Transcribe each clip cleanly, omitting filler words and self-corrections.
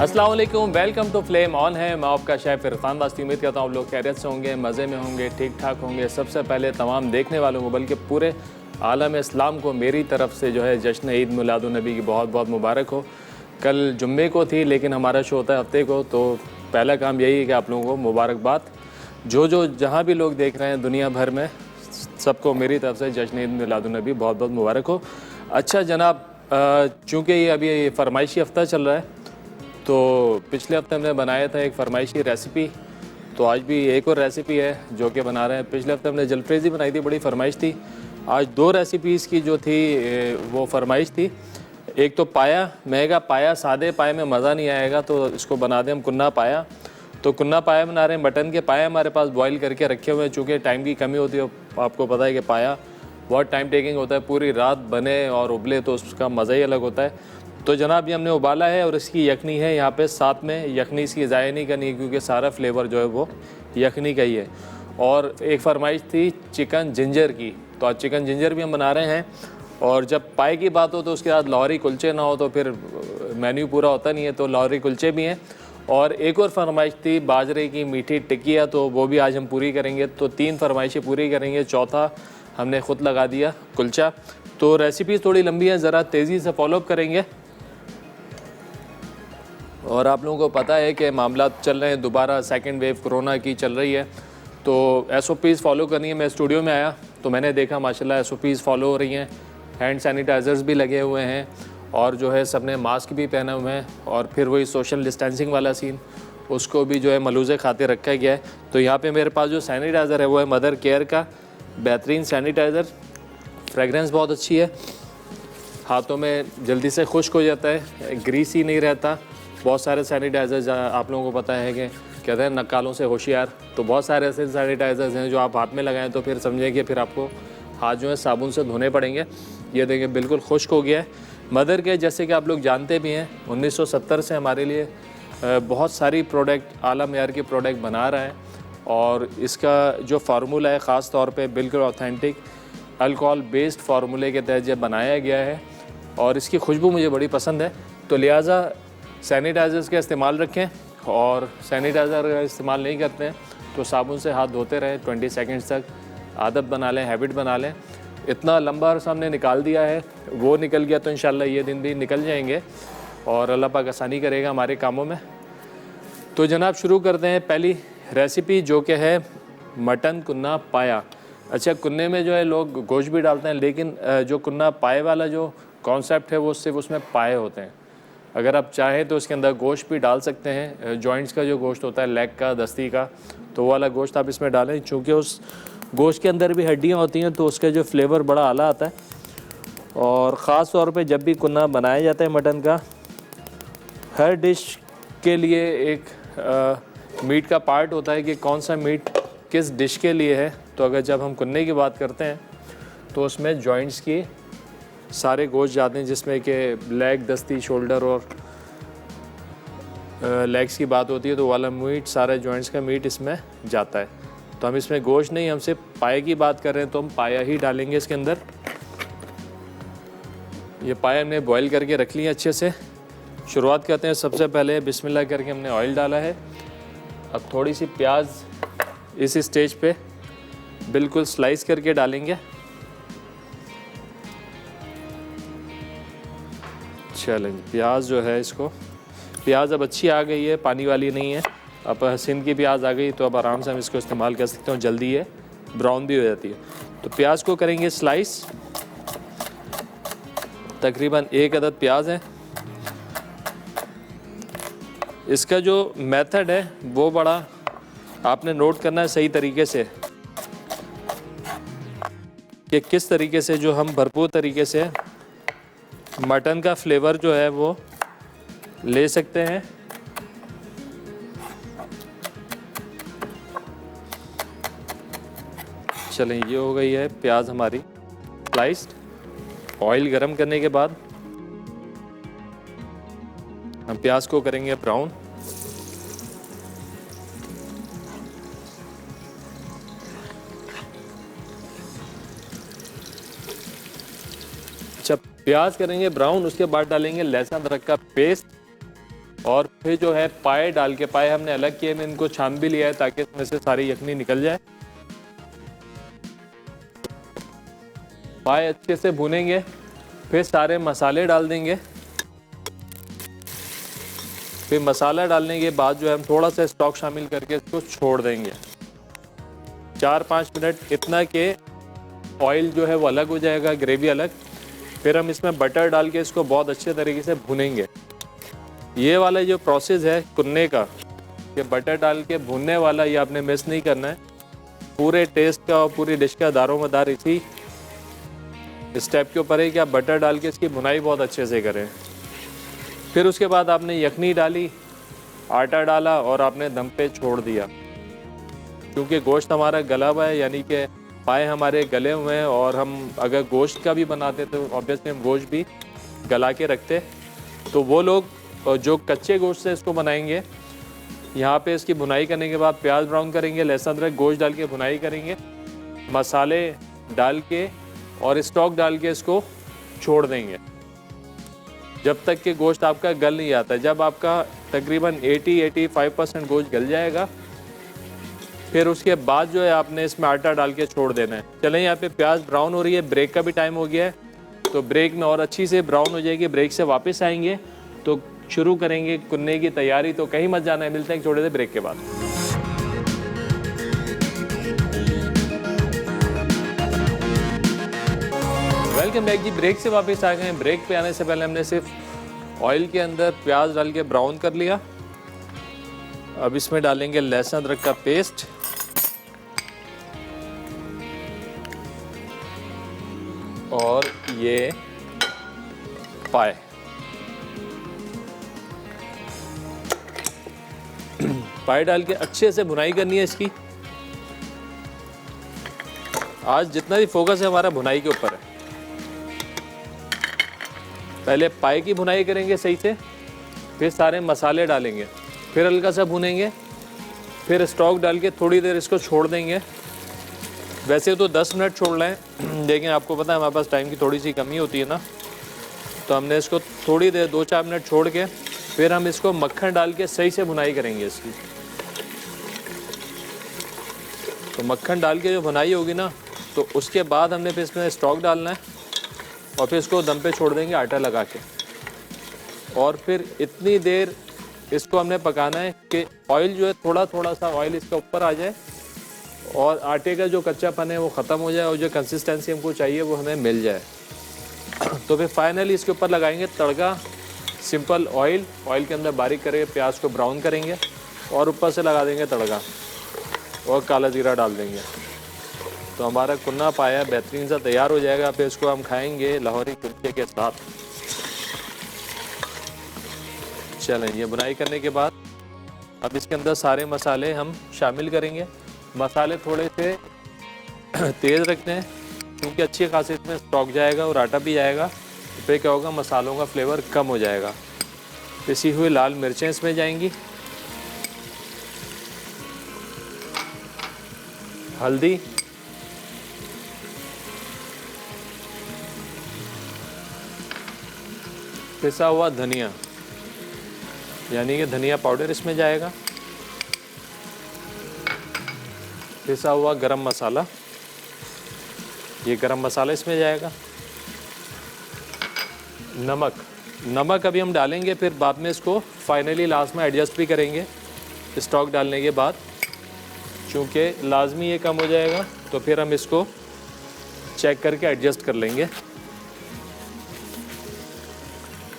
अस्सलाम वालेकुम, welcome to flame on है। मैं आपका शेफ इरफान वास्ती। उम्मीद करता हूँ आप लोग खैरियत से होंगे, मज़े में होंगे, ठीक ठाक होंगे। सबसे पहले तमाम देखने वालों को बल्कि पूरे आलम इस्लाम को मेरी तरफ से जो है जश्न ईद मिलादुन्नबी की बहुत बहुत मुबारक हो। कल जुम्मे को थी लेकिन हमारा शो होता है हफ्ते को, तो पहला काम यही है कि आप लोगों को मुबारकबाद। जो जहाँ भी लोग देख रहे हैं दुनिया भर में, सबको मेरी तरफ से जश्न ईद मिलादुन्नबी बहुत बहुत मुबारक हो। अच्छा जनाब, चूँकि ये अभी फरमाइशी हफ्ता चल रहा है, तो पिछले हफ्ते हमने बनाया था एक फरमाइशी रेसिपी, तो आज भी एक और रेसिपी है जो कि बना रहे हैं। पिछले हफ्ते हमने जलफ्रेज़ी बनाई थी, बड़ी फरमाइश थी। आज दो रेसिपीज़ की जो थी वो फरमाइश थी। एक तो पाया, मैं कहा पाया सादे पाए में मज़ा नहीं आएगा, तो इसको बना दें हम कुन्ना पाया। तो कुन्ना पाया बना रहे हैं। मटन के पाए हमारे पास बॉईल करके रखे हुए हैं, चूँकि टाइम की कमी होती है। आपको पता है कि पाया बहुत टाइम टेकिंग होता है, पूरी रात बने और उबले तो उसका मज़ा ही अलग होता है। तो जनाब ये हमने उबाला है और इसकी यखनी है यहाँ पे साथ में। यखनी इसकी ज़ाया नहीं करनी क्योंकि सारा फ्लेवर जो है वो यखनी का ही है। और एक फरमाइश थी चिकन जिंजर की, तो आज चिकन जिंजर भी हम बना रहे हैं। और जब पाए की बात हो तो उसके बाद लाहौरी कुलचे ना हो तो फिर मेन्यू पूरा होता नहीं है, तो लाहौरी कुलचे भी हैं। और एक और फरमाइश थी बाजरे की मीठी टिक्किया, तो वो भी आज हम पूरी करेंगे। तो 3 फरमाइशें पूरी करेंगे, चौथा हमने ख़ुद लगा दिया कुलचा। तो रेसिपी थोड़ी लंबी है, ज़रा तेज़ी से फॉलोअप करेंगे। और आप लोगों को पता है कि मामला चल रहे हैं, दोबारा सेकंड वेव कोरोना की चल रही है, तो SOPs फॉलो करनी है। मैं स्टूडियो में आया तो मैंने देखा माशाल्लाह SOPs फॉलो हो रही हैं। हैंड सैनिटाइज़र्स भी लगे हुए हैं और जो है सब ने मास्क भी पहने हुए हैं। और फिर वही सोशल डिस्टेंसिंग वाला सीन, उसको भी जो है मलूज़े खाते रखा गया है। तो यहाँ पर मेरे पास जो सैनिटाइज़र है वो है मदर केयर का बेहतरीन सैनिटाइज़र। फ्रेगरेंस बहुत अच्छी है, हाथों में जल्दी से खुश्क हो जाता है, ग्रीसी नहीं रहता। बहुत सारे सैनिटाइज़र्स आप लोगों को पता है कि कहते हैं नकालों से होशियार, तो बहुत सारे ऐसे सैनिटाइज़र्स हैं जो आप हाथ में लगाएं तो फिर समझें कि फिर आपको हाथ जो है साबुन से धोने पड़ेंगे। ये देखिए बिल्कुल खुश्क हो गया है। मदर के जैसे कि आप लोग जानते भी हैं 1970 से हमारे लिए बहुत सारी प्रोडक्ट आला मेयार के प्रोडक्ट बना रहा है। और इसका जो फार्मूला है ख़ास तौर पे बिल्कुल ऑथेंटिक अल्कोहल बेस्ड फार्मूले के तहत जब बनाया गया है और इसकी खुशबू मुझे बड़ी पसंद है। तो लिहाजा सैनिटाइज़र्स का इस्तेमाल रखें, और सैनिटाइज़र का इस्तेमाल नहीं करते हैं तो साबुन से हाथ धोते रहें 20 सेकंड्स तक। आदत बना लें, हैबिट बना लें। इतना लंबा अर्सा हमने निकाल दिया है, वो निकल गया तो इंशाल्लाह ये दिन भी निकल जाएंगे और अल्लाह पाक आसानी करेगा हमारे कामों में। तो जनाब शुरू करते हैं पहली रेसिपी जो कि है मटन कुन्ना पाया। अच्छा, कुन्ने में जो है लोग गोश्त भी डालते हैं, लेकिन जो कुन्ना पाए वाला जो कॉन्सेप्ट है वो सिर्फ उसमें पाए होते हैं। अगर आप चाहें तो इसके अंदर गोश्त भी डाल सकते हैं। जॉइंट्स का जो गोश्त होता है, लेग का, दस्ती का, तो वो वाला गोश्त आप इसमें डालें। चूँकि उस गोश्त के अंदर भी हड्डियाँ होती हैं तो उसका जो फ्लेवर बड़ा आला आता है। और ख़ास तौर पे जब भी कुन्ना बनाया जाता है मटन का, हर डिश के लिए एक मीट का पार्ट होता है कि कौन सा मीट किस डिश के लिए है। तो अगर जब हम कुन्ने की बात करते हैं तो उसमें जॉइंट्स की सारे गोश्त जाते हैं, जिसमें कि लेग, दस्ती, शोल्डर और लेग्स की बात होती है, तो वाला मीट, सारे जॉइंट्स का मीट इसमें जाता है। तो हम इसमें गोश्त नहीं, हम सिर्फ पाए की बात कर रहे हैं तो हम पाया ही डालेंगे इसके अंदर। ये पाया हमने बॉईल करके रख लिया अच्छे से। शुरुआत करते हैं, सबसे पहले बिस्मिल्लाह करके हमने ऑयल डाला है। अब थोड़ी सी प्याज इस स्टेज पे बिल्कुल स्लाइस करके डालेंगे। चलें, प्याज जो है इसको, प्याज अब अच्छी आ गई है, पानी वाली नहीं है। अब हसीन की प्याज आ गई तो अब आराम से हम इसको इस्तेमाल कर सकते हैं, जल्दी है, ब्राउन भी हो जाती है। तो प्याज को करेंगे स्लाइस। तकरीबन 1 अदद प्याज है। इसका जो मेथड है वो बड़ा आपने नोट करना है सही तरीके से, कि किस तरीके से जो हम भरपूर तरीके से मटन का फ्लेवर जो है वो ले सकते हैं। चलें, ये हो गई है प्याज हमारी स्लाइस्ड। ऑयल गरम करने के बाद हम प्याज को करेंगे ब्राउन। अच्छा, प्याज करेंगे ब्राउन, उसके बाद डालेंगे लहसुन अदरक का पेस्ट। और फिर जो है पाए डाल के, पाए हमने अलग किए, मैं इनको छान भी लिया है ताकि इसमें से सारी यखनी निकल जाए। पाए अच्छे से भुनेंगे, फिर सारे मसाले डाल देंगे। फिर मसाला डालने के बाद जो है हम थोड़ा सा स्टॉक शामिल करके इसको छोड़ देंगे 4-5 मिनट, इतना कि ऑयल जो है वो अलग हो जाएगा, ग्रेवी अलग। फिर हम इसमें बटर डाल के इसको बहुत अच्छे तरीके से भुनेंगे। ये वाला जो प्रोसेस है कुन्ने का, ये बटर डाल के भुनने वाला, ये आपने मिस नहीं करना है। पूरे टेस्ट का और पूरी डिश का दारोमदार इसी स्टेप के ऊपर है कि आप बटर डाल के इसकी भुनाई बहुत अच्छे से करें। फिर उसके बाद आपने यखनी डाली, आटा डाला और आपने दम पे छोड़ दिया। क्योंकि गोश्त हमारा गला हुआ है, यानी कि पाए हमारे गले हुए हैं, और हम अगर गोश्त का भी बनाते तो ऑब्वियसली हम गोश्त भी गला के रखते। तो वो लोग जो कच्चे गोश्त से इसको बनाएंगे, यहाँ पे इसकी भुनाई करने के बाद प्याज ब्राउन करेंगे, लहसुन अदरक गोश्त डाल के भुनाई करेंगे, मसाले डाल के और स्टॉक डाल के इसको छोड़ देंगे जब तक कि गोश्त आपका गल नहीं आता। जब आपका तकरीबन 80-85% गोश्त गल जाएगा, फिर उसके बाद जो है आपने इसमें आटा डाल के छोड़ देना है। चलें, यहाँ पे प्याज ब्राउन हो रही है, ब्रेक का भी टाइम हो गया है, तो ब्रेक में और अच्छी से ब्राउन हो जाएगी। ब्रेक से वापस आएंगे तो शुरू करेंगे कुन्ने की तैयारी। तो कहीं मत जाना है, मिलते हैं छोटे से ब्रेक के बाद। वेलकम बैक जी। ब्रेक से वापस आ गए। ब्रेक पे आने से पहले हमने सिर्फ ऑयल के अंदर प्याज डाल के ब्राउन कर लिया। अब इसमें डालेंगे लहसुन अदरक का पेस्ट, और ये पाए। पाए डाल के अच्छे से भुनाई करनी है इसकी। आज जितना भी फोकस है हमारा भुनाई के ऊपर है। पहले पाए की भुनाई करेंगे सही से, फिर सारे मसाले डालेंगे, फिर हल्का सा भुनेंगे, फिर स्टॉक डाल के थोड़ी देर इसको छोड़ देंगे। वैसे तो 10 मिनट छोड़ लें, लेकिन आपको पता है हमारे पास टाइम की थोड़ी सी कमी होती है ना, तो हमने इसको थोड़ी देर 2-4 मिनट छोड़ के फिर हम इसको मक्खन डाल के सही से भुनाई करेंगे इसकी। तो मक्खन डाल के जो भुनाई होगी ना, तो उसके बाद हमने फिर इसमें स्टॉक डालना है और फिर इसको दम पे छोड़ देंगे आटा लगा के। और फिर इतनी देर इसको हमने पकाना है कि ऑयल जो है थोड़ा थोड़ा सा ऑयल इसके ऊपर आ जाए और आटे का जो कच्चापन है वो ख़त्म हो जाए और जो कंसिस्टेंसी हमको चाहिए वो हमें मिल जाए। तो फिर फाइनली इसके ऊपर लगाएंगे तड़का, सिंपल ऑयल के अंदर बारीक करके प्याज को ब्राउन करेंगे और ऊपर से लगा देंगे तड़का और काला जीरा डाल देंगे। तो हमारा कुन्ना पाया बेहतरीन सा तैयार हो जाएगा। फिर इसको हम खाएंगे लाहौरी कुल्चे के साथ। चलें, ये बुनाई करने के बाद अब इसके अंदर सारे मसाले हम शामिल करेंगे। मसाले थोड़े से तेज़ रखते हैं क्योंकि अच्छी खासी इसमें स्टॉक जाएगा और आटा भी जाएगा। तो फिर क्या होगा, मसालों का फ्लेवर कम हो जाएगा। पिसी हुई लाल मिर्चें इसमें जाएंगी, हल्दी, पिसा हुआ धनिया यानी कि धनिया पाउडर इसमें जाएगा, पिसा हुआ गरम मसाला, ये गरम मसाला इसमें जाएगा, नमक अभी हम डालेंगे, फिर बाद में इसको फाइनली लास्ट में एडजस्ट भी करेंगे स्टॉक डालने के बाद, क्योंकि लाजमी ये कम हो जाएगा तो फिर हम इसको चेक करके एडजस्ट कर लेंगे।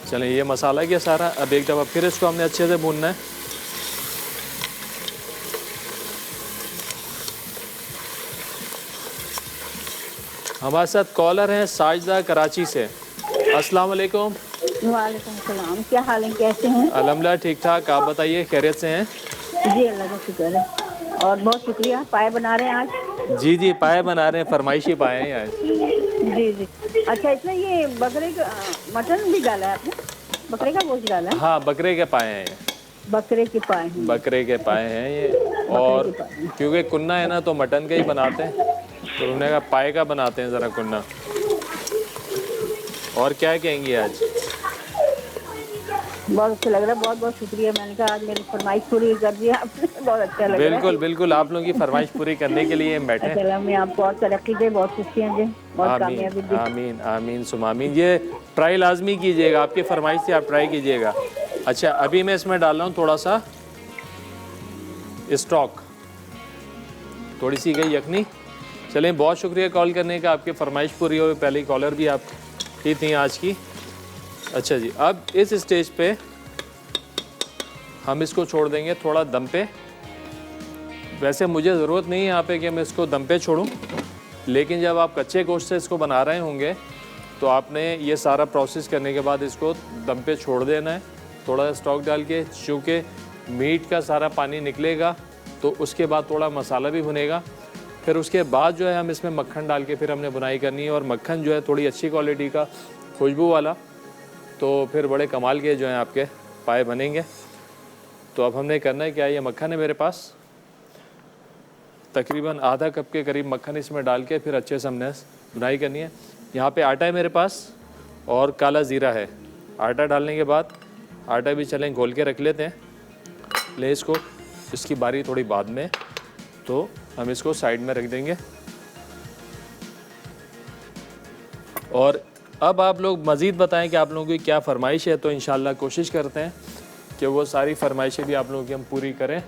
चलें, ये मसाला क्या सारा अब एक दफ़ा फिर इसको हमने अच्छे से भूनना है। हमारे साथ कॉलर हैं साजिदा कराची से। अस्सलाम वालेकुम। वालेकुम सलाम, क्या हाल है, कैसे हैं? अल्हम्दुलिल्लाह ठीक ठाक, आप बताइए खैरियत से हैं? जी अल्लाह का शुक्र है और बहुत शुक्रिया। पाए बना रहे हैं आज? जी पाए बना रहे हैं, फरमाइशी पाए हैं आज। जी अच्छा, इसमें ये बकरे का मटन भी डाला है आपने? बकरे का गोश्त डाला है? हाँ, बकरे के पाए हैं ये। बकरे के पाए हैं? बकरे के पाए हैं ये। और क्योंकि कुन्ना है ना तो मटन का ही बनाते हैं, तो उन्होंने कहा पाए का बनाते हैं ज़रा कुन्ना। और क्या कहेंगी आज? बहुत अच्छा लग रहा है, बहुत बहुत शुक्रिया। मैंने कहा आज मेरी फरमाइश पूरी कर दी आपने, बहुत अच्छा लग रहा है। बिल्कुल बिल्कुल, आप लोगों की फरमाइश पूरी करने के लिए हम बैठे हैं। अच्छा, मैं आप बहुत तरक्की दे, बहुत खुशियाँ दे, बहुत आमीन कामयाबी दे। आमीन आमीन सुम आमीन। ये ट्राई लाजमी कीजिएगा, आपकी फरमाइश से आप ट्राई कीजिएगा। अच्छा, अभी मैं इसमें डाल रहा हूँ थोड़ा सा स्टॉक, थोड़ी सी गई यखनी। चलें, बहुत शुक्रिया कॉल करने का, आपकी फरमाइश पूरी हो। पहली कॉलर भी आप ही थी आज की। अच्छा जी, अब इस स्टेज पे हम इसको छोड़ देंगे थोड़ा दम पे। वैसे मुझे ज़रूरत नहीं है यहाँ पे कि मैं इसको दम पे छोड़ूं, लेकिन जब आप कच्चे गोश्त से इसको बना रहे होंगे तो आपने ये सारा प्रोसेस करने के बाद इसको दम पे छोड़ देना है, थोड़ा स्टॉक डाल के। चूँकि मीट का सारा पानी निकलेगा तो उसके बाद थोड़ा मसाला भी भुनेगा। फिर उसके बाद जो है हम इसमें मक्खन डाल के फिर हमने बुनाई करनी है, और मक्खन जो है थोड़ी अच्छी क्वालिटी का, खुशबू वाला, तो फिर बड़े कमाल के जो हैं आपके पाए बनेंगे। तो अब हमने करना है क्या, ये मक्खन है मेरे पास, तकरीबन आधा कप के करीब मक्खन इसमें डाल के फिर अच्छे से हमने बुनाई करनी है। यहाँ पे आटा है मेरे पास और काला ज़ीरा है। आटा डालने के बाद, आटा भी चलें घोल के रख लेते हैं, ले इसको, इसकी बारी थोड़ी बाद में, तो हम इसको साइड में रख देंगे। और अब आप लोग मज़ीद बताएं कि आप लोगों की क्या फ़रमाइश है, तो इंशाल्लाह कोशिश करते हैं कि वो सारी फरमाइशें भी आप लोगों की हम पूरी करें।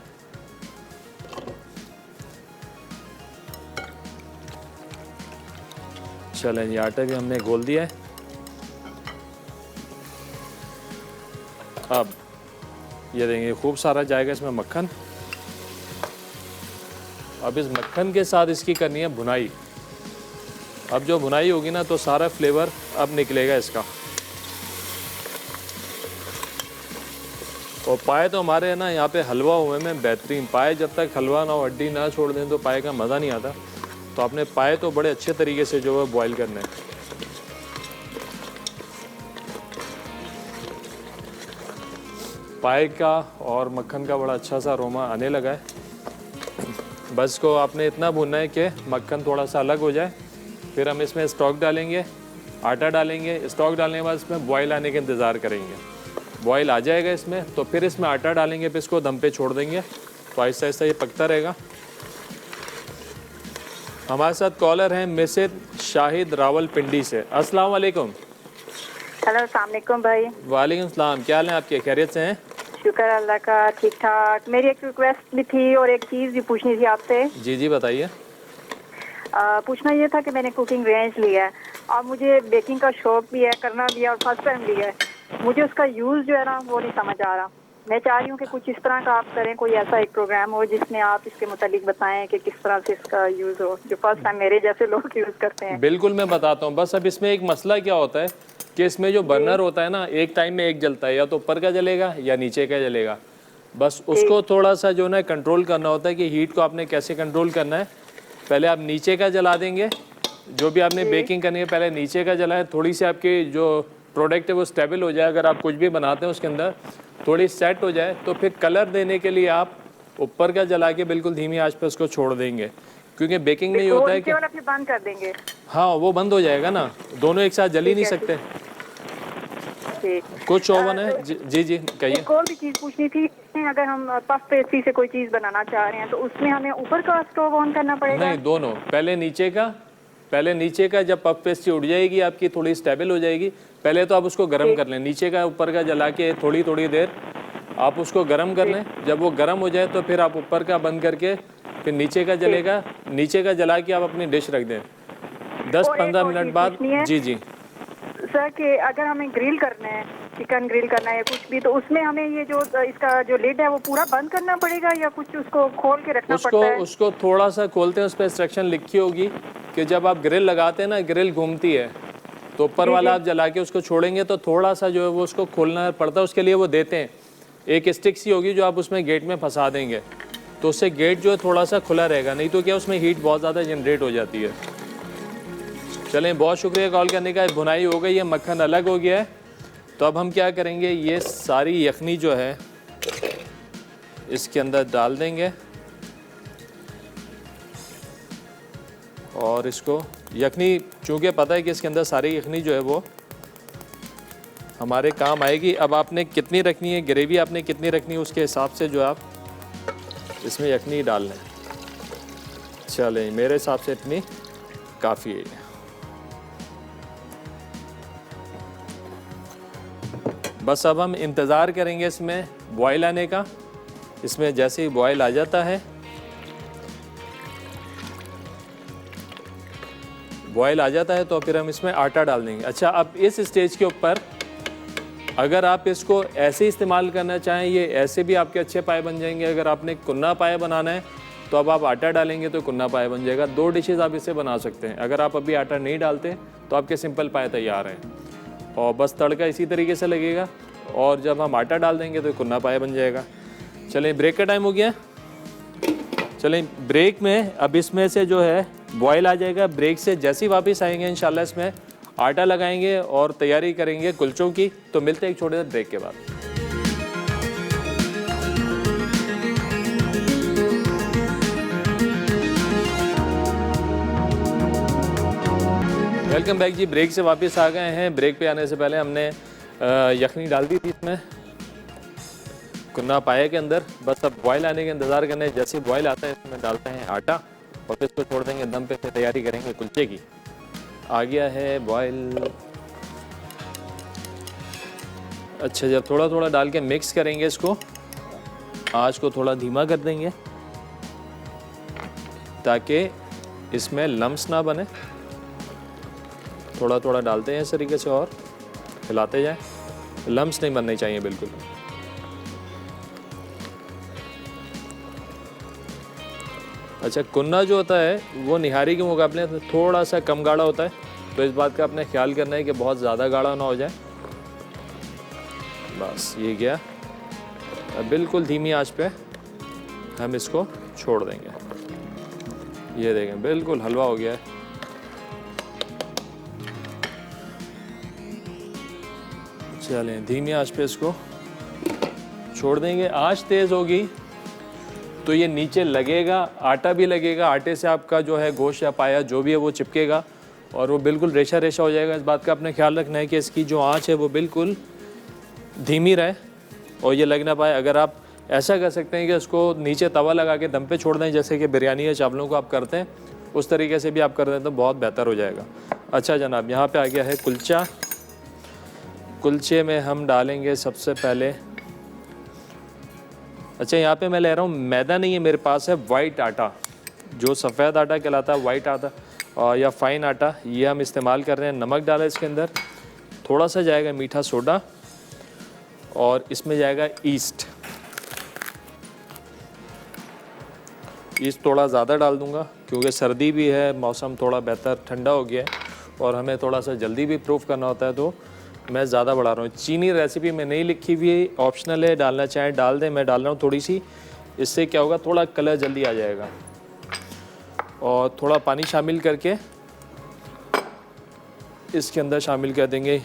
चलें जी, आटा भी हमने घोल दिया है। अब ये देंगे, खूब सारा जाएगा इसमें मक्खन। अब इस मक्खन के साथ इसकी करनी है भुनाई। अब जो भुनाई होगी ना तो सारा फ्लेवर अब निकलेगा इसका। और पाए तो हमारे है ना यहाँ पे हलवा हुए में बेहतरीन। पाए जब तक हलवा ना हो, हड्डी ना छोड़ दें, तो पाए का मज़ा नहीं आता। तो आपने पाए तो बड़े अच्छे तरीके से जो है बॉईल करने हैं। पाए का और मक्खन का बड़ा अच्छा सा अरोमा आने लगा है। बस को आपने इतना भूनना है कि मक्खन थोड़ा सा अलग हो जाए। फिर हम इसमें स्टॉक डालेंगे, आटा डालेंगे। स्टॉक डालने के बाद इसमें बॉयल आने का इंतज़ार करेंगे। बॉयल आ जाएगा इसमें तो फिर इसमें आटा डालेंगे, फिर इसको दम पे छोड़ देंगे, तो आहिस्ता आहिस्ता ये पकता रहेगा। हमारे साथ कॉलर हैं मिसेस शाहिद रावलपिंडी से। अस्सलाम वालेकुम। हेलो, अस्सलाम वालेकुम भाई। वालेकुम सलाम, क्या हाल है आपके, खैरियत से हैं? शुक्र अल्लाह का, ठीक ठाक। मेरी एक रिक्वेस्ट भी थी और एक चीज़ भी पूछनी थी आपसे। जी जी बताइए। पूछना ये था कि मैंने कुकिंग रेंज लिया है और मुझे बेकिंग का शौक भी है, करना भी है, और फर्स्ट टाइम लिया है। मुझे उसका यूज़ जो है ना वो नहीं समझ आ रहा। मैं चाह रही हूँ कि कुछ इस तरह का आप करें, कोई ऐसा एक प्रोग्राम हो जिसमें आप इसके मुतालिक बताएं कि किस तरह से इसका यूज़ हो, जो फर्स्ट टाइम मेरे जैसे लोग यूज़ करते हैं। बिल्कुल मैं बताता हूँ। बस अब इसमें एक मसला क्या होता है कि इसमें जो बर्नर होता है ना, एक टाइम में एक जलता है, या तो ऊपर का जलेगा या नीचे का जलेगा। बस उसको थोड़ा सा जो है ना कंट्रोल करना होता है कि हीट को आपने कैसे कंट्रोल करना है। पहले आप नीचे का जला देंगे, जो भी आपने बेकिंग करनी है पहले नीचे का जलाएं। थोड़ी सी आपकी जो प्रोडक्ट है वो स्टेबल हो जाए, अगर आप कुछ भी बनाते हैं उसके अंदर थोड़ी सेट हो जाए, तो फिर कलर देने के लिए आप ऊपर का जला के बिल्कुल धीमी आंच पर उसको छोड़ देंगे। क्योंकि बेकिंग में ये होता है कि बंद कर देंगे। हाँ, वो बंद हो जाएगा ना, दोनों एक साथ जल ही नहीं सकते। कुछ ओवन है? जी जी कहिए। एक और भी चीज़ पूछनी थी, अगर हम पफ पेस्ट्री से कोई चीज़ बनाना चाह रहे हैं तो उसमें हमें ऊपर का स्टोव ऑन करना पड़ेगा? नहीं, दोनों। पहले नीचे का जब पफ पेस्ट्री उड़ जाएगी आपकी, थोड़ी स्टेबल हो जाएगी, पहले तो आप उसको गर्म कर लें। नीचे का ऊपर का जला के थोड़ी थोड़ी देर आप उसको गर्म कर लें। जब वो गर्म हो जाए तो फिर आप ऊपर का बंद करके फिर नीचे का जलेगा, नीचे का जला के आप अपनी डिश रख दें। 10-15 मिनट बाद। जी जी सर, कि अगर हमें ग्रिल करना है, चिकन ग्रिल करना है या कुछ भी, तो उसमें हमें ये जो इसका जो लिड है वो पूरा बंद करना पड़ेगा या कुछ उसको खोल के रखना पड़ता है? उसको थोड़ा सा खोलते हैं, उस पर इंस्ट्रक्शन लिखी होगी कि जब आप ग्रिल लगाते हैं ना, ग्रिल घूमती है, तो ऊपर वाला आप जला के उसको छोड़ेंगे तो थोड़ा सा जो है वो उसको खोलना पड़ता है। उसके लिए वो देते हैं एक स्टिक सी होगी जो आप उसमें गेट में फंसा देंगे, तो उससे गेट जो है थोड़ा सा खुला रहेगा, नहीं तो क्या उसमें हीट बहुत ज़्यादा जनरेट हो जाती है। चलें, बहुत शुक्रिया कॉल करने का। भुनाई हो गई है, मक्खन अलग हो गया है। तो अब हम क्या करेंगे, ये सारी यखनी जो है इसके अंदर डाल देंगे और इसको, यखनी चूँकि पता है कि इसके अंदर सारी यखनी जो है वो हमारे काम आएगी। अब आपने कितनी रखनी है ग्रेवी, आपने कितनी रखनी है उसके हिसाब से जो आप इसमें यखनी डाल लें। चलें, मेरे हिसाब से इतनी काफ़ी है। बस अब हम इंतज़ार करेंगे इसमें बॉयल आने का। इसमें जैसे ही बॉयल आ जाता है, तो फिर हम इसमें आटा डाल देंगे। अच्छा, अब इस स्टेज के ऊपर अगर आप इसको ऐसे इस्तेमाल करना चाहें, ये ऐसे भी आपके अच्छे पाए बन जाएंगे। अगर आपने कुन्ना पाए बनाना है तो अब आप आटा डालेंगे तो कुन्ना पाए बन जाएगा। 2 डिशेस आप इससे बना सकते हैं। अगर आप अभी आटा नहीं डालते तो आपके सिंपल पाए तैयार हैं, और बस तड़का इसी तरीके से लगेगा, और जब हम आटा डाल देंगे तो कुन्ना पाए बन जाएगा। चलें, ब्रेक का टाइम हो गया। चलें, ब्रेक में अब इसमें से जो है बॉयल आ जाएगा। ब्रेक से जैसे ही वापस आएंगे इंशाल्लाह इसमें आटा लगाएंगे और तैयारी करेंगे कुलचों की। तो मिलते हैं एक छोटे से ब्रेक के बाद। वेलकम बैक जी। ब्रेक से वापस आ गए हैं। ब्रेक पे आने से पहले हमने यखनी डाल दी थी इसमें कुन्ना पाए के अंदर। बस अब बॉयल आने का इंतज़ार करना है। जैसे बॉयल आता है इसमें डालते हैं आटा और फिर इसको छोड़ देंगे दम पे, से तैयारी करेंगे कुलचे की। आ गया है बॉयल। अच्छा, जब थोड़ा थोड़ा डाल के मिक्स करेंगे इसको, आँच को थोड़ा धीमा कर देंगे ताकि इसमें लम्स ना बने। थोड़ा थोड़ा डालते हैं इस तरीके से और हिलाते जाएं। लम्स नहीं बनने चाहिए बिल्कुल। अच्छा, कुन्ना जो होता है वो निहारी के मुकाबले थोड़ा सा कम गाढ़ा होता है, तो इस बात का अपने ख्याल करना है कि बहुत ज़्यादा गाढ़ा ना हो जाए। बस ये गया। अब बिल्कुल धीमी आंच पे हम इसको छोड़ देंगे। ये देखें बिल्कुल हलवा हो गया है। चलें, धीमी आंच पे इसको छोड़ देंगे। आंच तेज़ होगी तो ये नीचे लगेगा, आटा भी लगेगा। आटे से आपका जो है गोश्त या पाया जो भी है वो चिपकेगा और वो बिल्कुल रेशा रेशा हो जाएगा। इस बात का अपने ख्याल रखना है कि इसकी जो आंच है वो बिल्कुल धीमी रहे और ये लग ना पाए। अगर आप ऐसा कर सकते हैं कि इसको नीचे तवा लगा के दम पे छोड़ दें, जैसे कि बिरयानी या चावलों को आप करते हैं, उस तरीके से भी आप कर दें तो बहुत बेहतर हो जाएगा। अच्छा जनाब, यहाँ पर आ गया है कुलचा। कुलचे में हम डालेंगे सबसे पहले, अच्छा यहाँ पे मैं ले रहा हूँ मैदा नहीं है, मेरे पास है वाइट आटा, जो सफ़ेद आटा कहलाता है, वाइट आटा या फ़ाइन आटा, ये हम इस्तेमाल कर रहे हैं। नमक डाला इसके अंदर, थोड़ा सा जाएगा मीठा सोडा और इसमें जाएगा ईस्ट। ईस्ट थोड़ा ज़्यादा डाल दूँगा क्योंकि सर्दी भी है, मौसम थोड़ा बेहतर ठंडा हो गया है और हमें थोड़ा सा जल्दी भी प्रूफ करना होता है, तो मैं ज़्यादा बढ़ा रहा हूँ। चीनी रेसिपी में नहीं लिखी हुई, ऑप्शनल है, डालना चाहें डाल दें। मैं डाल रहा हूँ थोड़ी सी, इससे क्या होगा थोड़ा कलर जल्दी आ जाएगा। और थोड़ा पानी शामिल करके इसके अंदर शामिल कर देंगे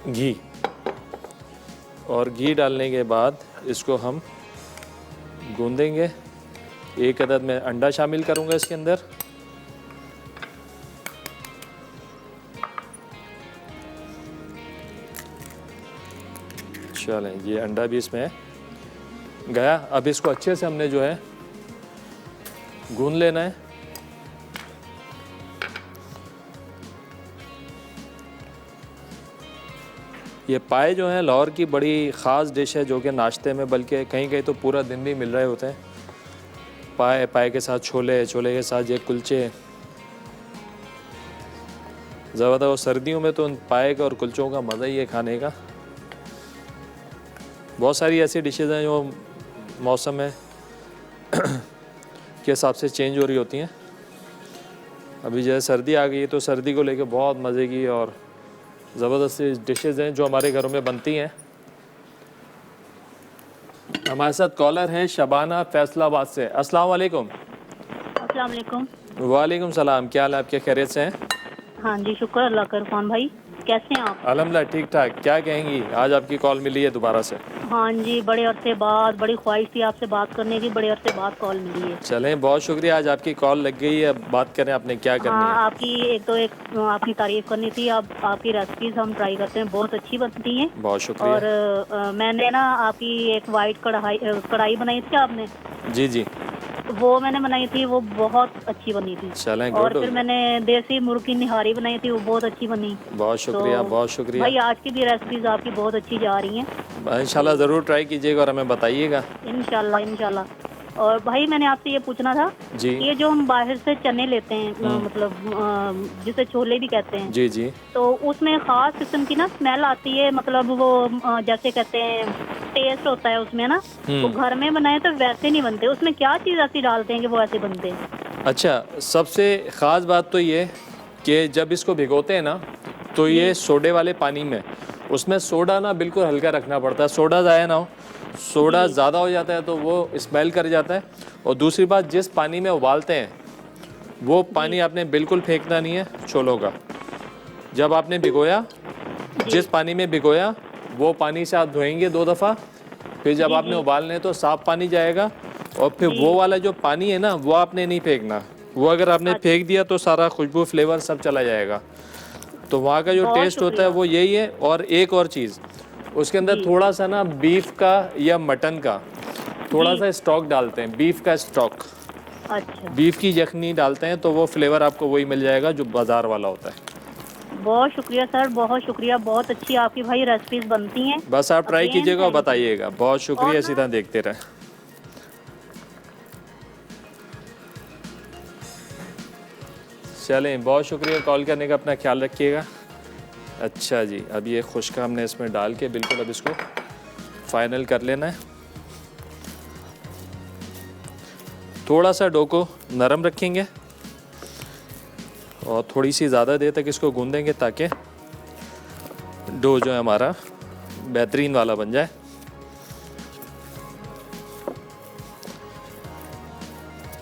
घी, और घी डालने के बाद इसको हम गूंदेंगे। एक अदद में अंडा शामिल करूँगा इसके अंदर। चलें, ये अंडा भी इसमें गया। अब इसको अच्छे से हमने जो है गूंद लेना है। ये पाए जो हैं लाहौर की बड़ी ख़ास डिश है, जो कि नाश्ते में बल्कि कहीं कहीं तो पूरा दिन भी मिल रहे होते हैं। पाए के साथ छोले, छोले के साथ ये कुलचे, ज़बरदस्त। सर्दियों में तो उन पाए का और कुलचों का मज़ा ही है खाने का। बहुत सारी ऐसी डिशेज़ हैं जो मौसम है के हिसाब से चेंज हो रही होती हैं। अभी जैसे सर्दी आ गई है तो सर्दी को लेके बहुत मज़े की और ज़बरदस्त डिशेज़ हैं जो हमारे घरों में बनती हैं। हमारे साथ कॉलर हैं शबाना फैसलाबाद से। अस्सलाम वालेकुम। अस्सलाम वालेकुम। वालेकुम सलाम। क्या हाल है आपके, खैरियत से हैं? हाँ जी, शुक्र अल्लाह का। इरफान भाई कैसे हैं आप? अल्हम्दुलिल्लाह ठीक ठाक। क्या कहेंगी, आज आपकी कॉल मिली है दोबारा से? हाँ जी, बड़े अरसे बाद, बड़ी ख्वाहिश थी आपसे बात करने की, बड़े अरसे बाद कॉल मिली है। चलें, बहुत शुक्रिया, आज आपकी कॉल लग गई है। अब बात करें, आपने क्या करनी हाँ, है? आपकी आपकी तारीफ करनी थी। अब आपकी रेसिपीज हम ट्राई करते हैं, बहुत अच्छी बनती हैं। बहुत शुक्रिया। और मैंने ना आपकी एक वाइट कढ़ाई बनाई थी आपने, जी जी, वो मैंने बनाई थी, वो बहुत अच्छी बनी थी। चलें, और गुड। फिर मैंने देसी मुर्ग की निहारी बनाई थी, वो बहुत अच्छी बनी। बहुत शुक्रिया, तो बहुत शुक्रिया। भाई आज की भी रेसिपीज आपकी बहुत अच्छी जा रही हैं। इंशाल्लाह ज़रूर ट्राई कीजिएगा और हमें बताइएगा। इंशाल्लाह इंशाल्लाह। और भाई मैंने आपसे ये पूछना था, जी ये जो हम बाहर से चने लेते हैं, मतलब जिसे छोले भी कहते हैं, जी जी। तो उसमें खास किस्म की ना स्मेल आती है, मतलब वो जैसे कहते हैं टेस्ट होता है उसमें ना, तो घर में बनाए तो वैसे नहीं बनते। उसमें क्या चीज़ ऐसी डालते हैं कि वो ऐसे बनते हैं? अच्छा, सबसे ख़ास बात तो ये कि जब इसको भिगोते हैं ना, तो ये सोडे वाले पानी में, उसमें सोडा ना बिल्कुल हल्का रखना पड़ता है, सोडा ज़ाया ना हो। सोडा ज़्यादा हो जाता है तो वो स्मेल कर जाता है। और दूसरी बात, जिस पानी में उबालते हैं वो पानी आपने बिल्कुल फेंकना नहीं है छोलों का। जब आपने भिगोया, जिस पानी में भिगोया वो पानी से आप धोएंगे 2 दफ़ा, फिर जब आपने उबालने हैं तो साफ़ पानी जाएगा। और फिर वो वाला जो पानी है ना, वो आपने नहीं फेंकना। वो अगर आपने फेंक दिया तो सारा खुशबू फ्लेवर सब चला जाएगा। तो वहाँ का जो बहुत टेस्ट होता है वो यही है। और एक और चीज़, उसके अंदर थोड़ा सा ना बीफ का या मटन का थोड़ा सा स्टॉक डालते हैं, बीफ का स्टॉक, अच्छा, बीफ की यखनी डालते हैं, तो वो फ्लेवर आपको वही मिल जाएगा जो बाज़ार वाला होता है। बहुत शुक्रिया सर, बहुत शुक्रिया। बहुत अच्छी आपकी भाई रेसिपीज बनती हैं। बस आप ट्राई Again, कीजिएगा और thank you. बताइएगा। बहुत शुक्रिया, और इसी तरह देखते रहें। चलें, बहुत शुक्रिया कॉल करने का, अपना ख्याल रखिएगा। अच्छा जी, अब ये खुश्का हमने इसमें डाल के बिल्कुल अब इसको फाइनल कर लेना है। थोड़ा सा डो को नरम रखेंगे और थोड़ी सी ज़्यादा देर तक इसको गूंदेंगे ताकि डो जो है हमारा बेहतरीन वाला बन जाए।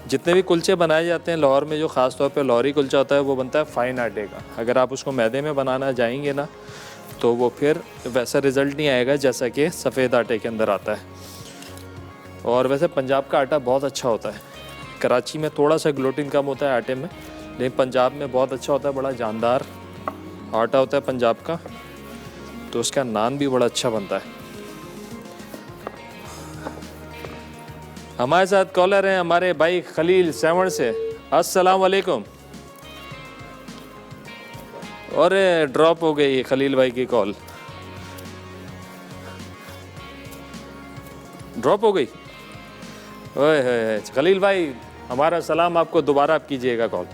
जितने भी कुलचे बनाए जाते हैं लाहौर में, जो ख़ास तौर पे लाहौरी कुलचा होता है, वो बनता है फ़ाइन आटे का। अगर आप उसको मैदे में बनाना जाएंगे ना, तो वो फिर वैसा रिज़ल्ट नहीं आएगा जैसा कि सफ़ेद आटे के अंदर आता है। और वैसे पंजाब का आटा बहुत अच्छा होता है। कराची में थोड़ा सा ग्लूटिन कम होता है आटे में, लेकिन पंजाब में बहुत अच्छा होता है। बड़ा जानदार आटा होता है पंजाब का, तो उसका नान भी बड़ा अच्छा बनता है। हमारे साथ कॉलर हैं हमारे भाई खलील सेवन से। अस्सलाम वालेकुम। और ड्रॉप हो गई खलील भाई की कॉल, ड्रॉप हो गई। ओए होए, खलील भाई हमारा सलाम आपको, दोबारा आप कीजिएगा कॉल।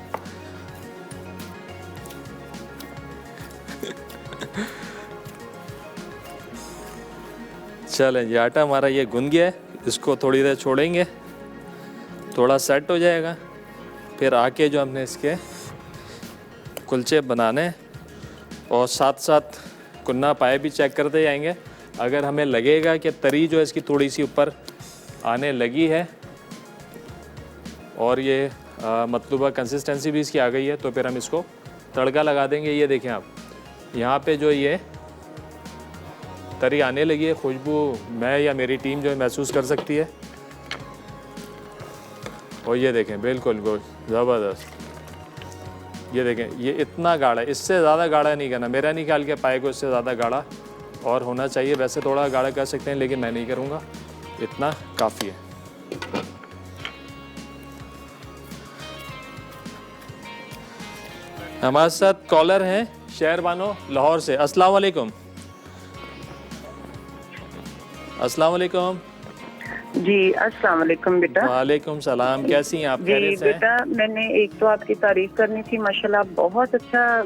चलें जी, आटा हमारा ये गुन गया है, इसको थोड़ी देर छोड़ेंगे, थोड़ा सेट हो जाएगा। फिर आके जो हमने इसके कुलचे बनाने और साथ साथ कुन्ना पाए भी चेक करते जाएंगे। अगर हमें लगेगा कि तरी जो है इसकी थोड़ी सी ऊपर आने लगी है और ये मतलूबा कंसिस्टेंसी भी इसकी आ गई है, तो फिर हम इसको तड़का लगा देंगे। ये देखें आप, यहाँ पे जो ये तरी आने लगी है, खुशबू मैं या मेरी टीम जो है महसूस कर सकती है। और ये देखें, बिल्कुल ज़बरदस्त। ये देखें, ये इतना गाढ़ा है, इससे ज़्यादा गाढ़ा नहीं करना। मेरा नहीं ख्याल के पाए को इससे ज़्यादा गाढ़ा और होना चाहिए। वैसे थोड़ा गाढ़ा कर सकते हैं, लेकिन मैं नहीं करूँगा, इतना काफ़ी है। हमारे साथ कॉलर हैं शहर बानो लाहौर से। अस्सलाम वालेकुम। अस्सलाम वालेकुम। जी अस्सलाम वालेकुम बेटा। वालेकुम सलाम, कैसी हैं आप? जी खैरियत से हैं? बेटा, मैंने एक तो आपकी तारीफ करनी थी, माशाल्लाह बहुत अच्छा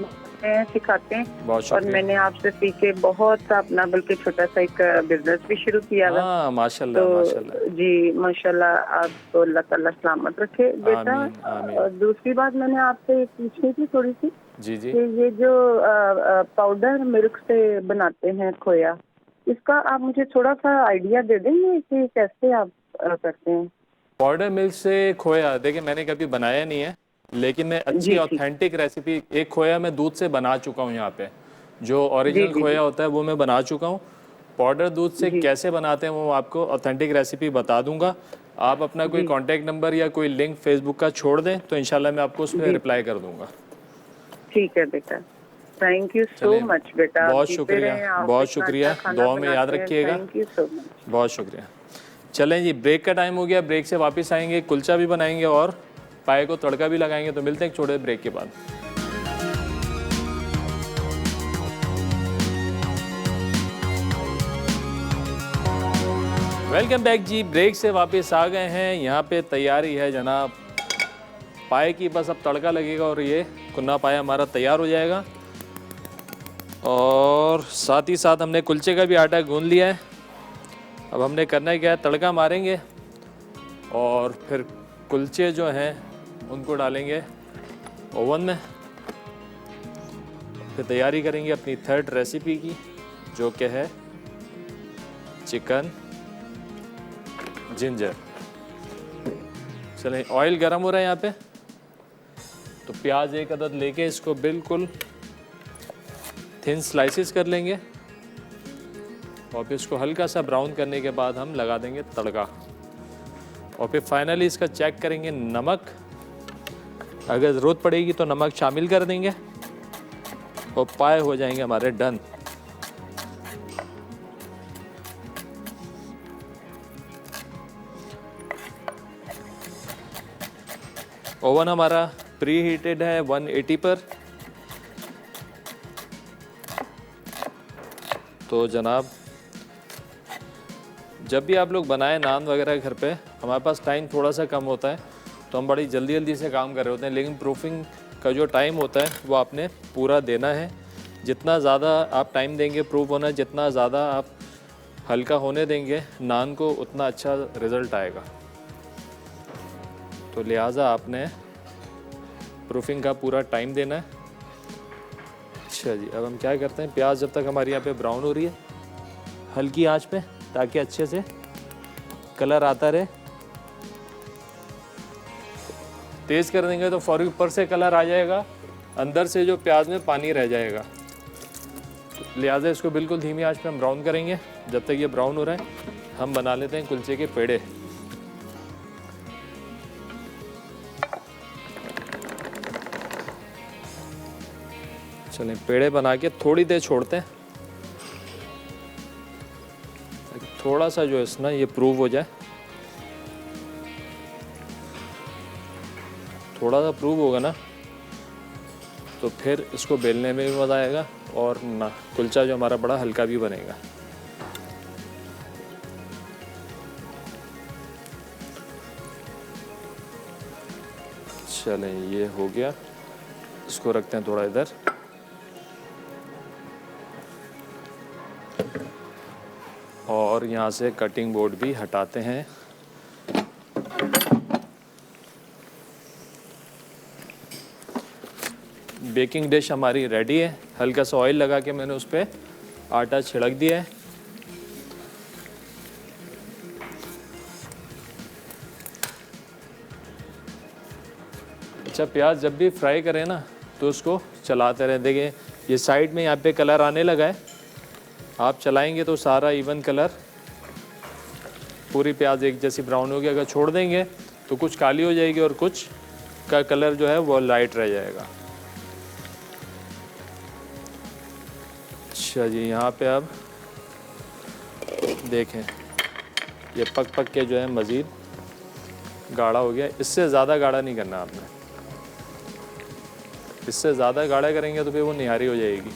सिखाते हैं। बहुत और शुक्रिया। मैंने आपसे सीख के बहुत अपना बल्कि छोटा सा एक बिजनेस भी शुरू किया है। हाँ, माशाल्लाह तो माशाल्लाह। जी माशाल्लाह, आपको अल्लाह ताला सलामत रखे बेटा। आमीन, आमीन। और दूसरी बात मैंने आपसे पूछनी थी थोड़ी सी, जी जी। कि ये जो पाउडर मिल्क से बनाते हैं खोया, इसका आप मुझे थोड़ा सा आइडिया दे देंगे कि कैसे आप करते हैं? पाउडर मिल्क से खोया, देखिए मैंने कभी बनाया नहीं है, लेकिन मैं अच्छी जी, ऑथेंटिक रेसिपी, एक खोया मैं दूध से बना चुका हूँ यहाँ पे। जो ओरिजिनल खोया होता है वो मैं बना चुका हूँ। पाउडर दूध से कैसे बनाते हैं वो आपको ऑथेंटिक रेसिपी बता दूंगा। आप अपना कोई कांटेक्ट नंबर या कोई लिंक फेसबुक का छोड़ दें तो इंशाल्लाह मैं आपको उस पर रिप्लाई कर दूंगा। ठीक है बेटा, थैंक यू सो मच बेटा, बहुत शुक्रिया, बहुत शुक्रिया, दुआ में याद रखिएगा। थैंक यू सो मच, बहुत शुक्रिया। चलें जी, ब्रेक का टाइम हो गया, ब्रेक से वापस आएंगे, कुलचा भी बनाएंगे और पाए को तड़का भी लगाएंगे। तो मिलते हैं एक छोटे ब्रेक के बाद। वेलकम बैक जी, ब्रेक से वापस आ गए हैं। यहाँ पे तैयारी है जनाब पाए की, बस अब तड़का लगेगा और ये कुन्ना पाया हमारा तैयार हो जाएगा। और साथ ही साथ हमने कुलचे का भी आटा गूंद लिया है। अब हमने करना है क्या है, तड़का मारेंगे और फिर कुलचे जो हैं उनको डालेंगे ओवन में। फिर तैयारी करेंगे अपनी थर्ड रेसिपी की, जो कि है चिकन जिंजर। चलें, ऑयल गरम हो रहा है यहाँ पे, तो प्याज एक अदद लेके इसको बिल्कुल थिन स्लाइसिस कर लेंगे और फिर इसको हल्का सा ब्राउन करने के बाद हम लगा देंगे तड़का। और फिर फाइनली इसका चेक करेंगे नमक, अगर ज़रूरत पड़ेगी तो नमक शामिल कर देंगे और पाए हो जाएंगे हमारे डन। ओवन हमारा प्री हीटेड है 180 पर। तो जनाब जब भी आप लोग बनाएं नान वगैरह घर पे, हमारे पास टाइम थोड़ा सा कम होता है तो हम बड़ी जल्दी जल्दी से काम कर रहे होते हैं, लेकिन प्रूफिंग का जो टाइम होता है वो आपने पूरा देना है। जितना ज़्यादा आप टाइम देंगे प्रूफ होना, जितना ज़्यादा आप हल्का होने देंगे नान को, उतना अच्छा रिज़ल्ट आएगा। तो लिहाजा आपने प्रूफिंग का पूरा टाइम देना है। अच्छा जी, अब हम क्या करते हैं, प्याज जब तक हमारी यहाँ पे ब्राउन हो रही है हल्की आंच पे, ताकि अच्छे से कलर आता रहे। तेज़ कर देंगे तो फौरी ऊपर से कलर आ जाएगा, अंदर से जो प्याज में पानी रह जाएगा। तो लिहाजा इसको बिल्कुल धीमी आंच पे हम ब्राउन करेंगे। जब तक ये ब्राउन हो रहा है हम बना लेते हैं कुलचे के पेड़े। चलें, पेड़े बना के थोड़ी देर छोड़ते हैं, थोड़ा सा जो है ना ये प्रूव हो जाए। थोड़ा सा प्रूव होगा ना तो फिर इसको बेलने में भी मज़ा आएगा और ना कुलचा जो हमारा बड़ा हल्का भी बनेगा। चलें, ये हो गया, इसको रखते हैं थोड़ा इधर। और यहाँ से कटिंग बोर्ड भी हटाते हैं। बेकिंग डिश हमारी रेडी है। हल्का सा ऑयल लगा के मैंने उस पर आटा छिड़क दिया है। अच्छा, प्याज जब भी फ्राई करें ना तो उसको चलाते रहें। देखिए ये साइड में यहाँ पे कलर आने लगा है, आप चलाएंगे तो सारा इवन कलर, पूरी प्याज एक जैसी ब्राउन होगी। अगर छोड़ देंगे तो कुछ काली हो जाएगी और कुछ का कलर जो है वो लाइट रह जाएगा। अच्छा जी, यहाँ पे अब देखें ये पक पक के जो है मज़ीद गाढ़ा हो गया। इससे ज़्यादा गाढ़ा नहीं करना आपने, इससे ज़्यादा गाढ़ा करेंगे तो फिर वो निहारी हो जाएगी।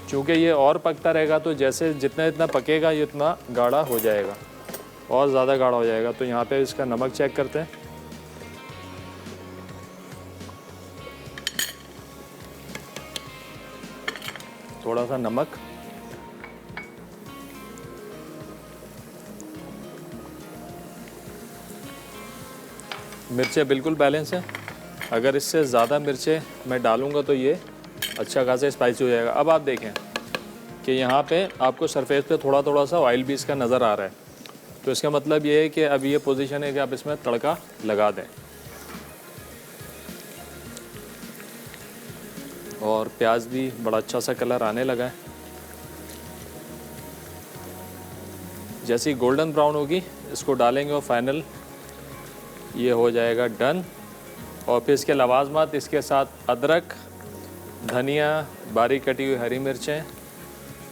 क्योंकि ये और पकता रहेगा तो जैसे जितना इतना पकेगा ये उतना गाढ़ा हो जाएगा और ज़्यादा गाढ़ा हो जाएगा। तो यहाँ पे इसका नमक चेक करते हैं। थोड़ा सा नमक, मिर्चें बिल्कुल बैलेंस है। अगर इससे ज़्यादा मिर्चें मैं डालूँगा तो ये अच्छा खासा स्पाइसी हो जाएगा। अब आप देखें कि यहाँ पे आपको सरफेस पे थोड़ा थोड़ा सा ऑयल भी इसका नज़र आ रहा है, तो इसका मतलब ये है कि अब ये पोजीशन है कि आप इसमें तड़का लगा दें। और प्याज भी बड़ा अच्छा सा कलर आने लगा है। जैसे ही गोल्डन ब्राउन होगी इसको डालेंगे और फाइनल ये हो जाएगा डन। और फिर इसके लवाजमात, इसके साथ अदरक, धनिया, बारीक कटी हुई हरी मिर्चें